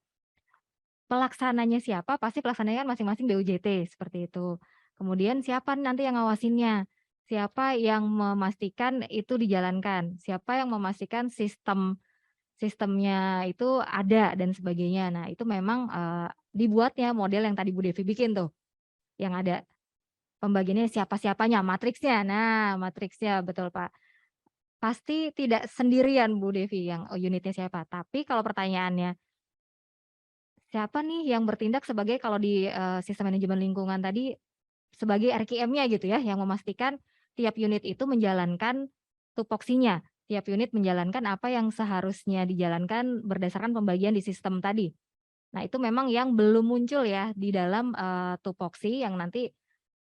pelaksananya siapa? Pasti pelaksananya kan masing-masing BUJT seperti itu. Kemudian siapa nanti yang ngawasinnya? Siapa yang memastikan itu dijalankan? Siapa yang memastikan sistemnya itu ada dan sebagainya. Nah, itu memang dibuatnya model yang tadi Bu Devi bikin tuh. Yang ada pembagiannya siapa-siapanya, matriksnya. Nah, matriksnya betul Pak. Pasti tidak sendirian Bu Devi yang unitnya siapa. Tapi kalau pertanyaannya siapa nih yang bertindak sebagai kalau di sistem manajemen lingkungan tadi sebagai RQM-nya gitu ya, yang memastikan tiap unit itu menjalankan tupoksinya, tiap unit menjalankan apa yang seharusnya dijalankan berdasarkan pembagian di sistem tadi. Nah, itu memang yang belum muncul ya di dalam tupoksi yang nanti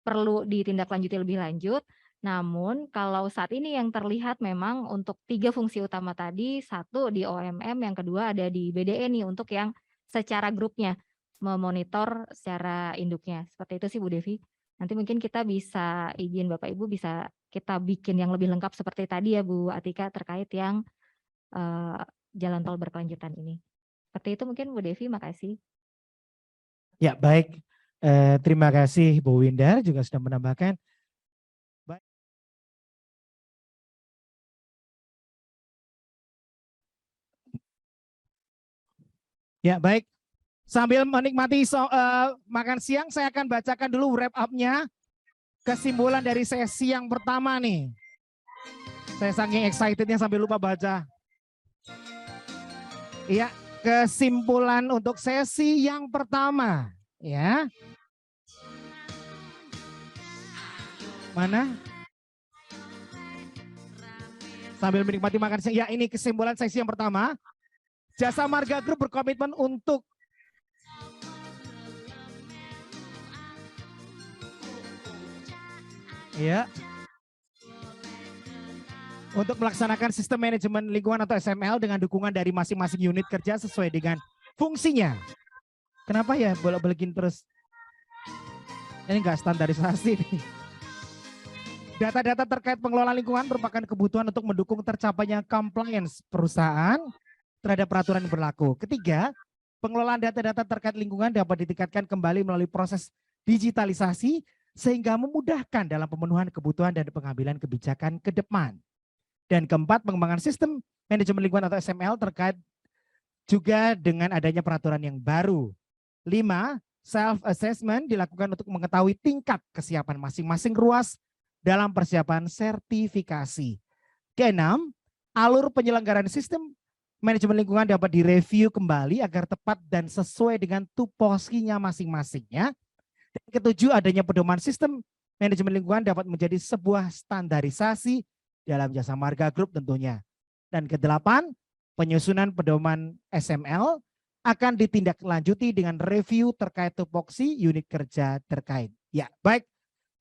perlu ditindaklanjuti lebih lanjut. Namun kalau saat ini yang terlihat memang untuk 3 fungsi utama tadi, 1 di OMM, yang kedua ada di BDE nih untuk yang secara grupnya memonitor secara induknya. Seperti itu sih Bu Devi. Nanti mungkin kita bisa izin Bapak Ibu bisa kita bikin yang lebih lengkap seperti tadi ya Bu Atika terkait yang jalan tol berkelanjutan ini. Seperti itu mungkin Bu Devi, makasih. Ya baik, terima kasih Bu Windar juga sudah menambahkan. Ya baik, sambil menikmati makan siang saya akan bacakan dulu wrap up-nya. Kesimpulan dari sesi yang pertama nih. Saya saking excitednya sampai lupa baca. Iya, kesimpulan untuk sesi yang pertama. Ya. Mana? Sambil menikmati makan siang. Ya, ini kesimpulan sesi yang pertama. Jasa Marga Group berkomitmen untuk untuk melaksanakan sistem manajemen lingkungan atau SML dengan dukungan dari masing-masing unit kerja sesuai dengan fungsinya. Kenapa ya bolak-balikin terus? Ini enggak standarisasi nih. Data-data terkait pengelolaan lingkungan merupakan kebutuhan untuk mendukung tercapainya compliance perusahaan terhadap peraturan yang berlaku. Ketiga, pengelolaan data-data terkait lingkungan dapat ditingkatkan kembali melalui proses digitalisasi sehingga memudahkan dalam pemenuhan kebutuhan dan pengambilan kebijakan ke depan. Dan keempat, pengembangan sistem manajemen lingkungan atau SML terkait juga dengan adanya peraturan yang baru. 5, self-assessment dilakukan untuk mengetahui tingkat kesiapan masing-masing ruas dalam persiapan sertifikasi. Keenam, alur penyelenggaraan sistem manajemen lingkungan dapat direview kembali agar tepat dan sesuai dengan tupoksinya masing-masingnya. Dan ketujuh, adanya pedoman sistem manajemen lingkungan dapat menjadi sebuah standarisasi dalam Jasa Marga Group tentunya. Dan kedelapan, penyusunan pedoman SML akan ditindaklanjuti dengan review terkait tupoksi unit kerja terkait. Ya, baik.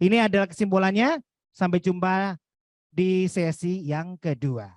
Ini adalah kesimpulannya. Sampai jumpa di sesi yang kedua.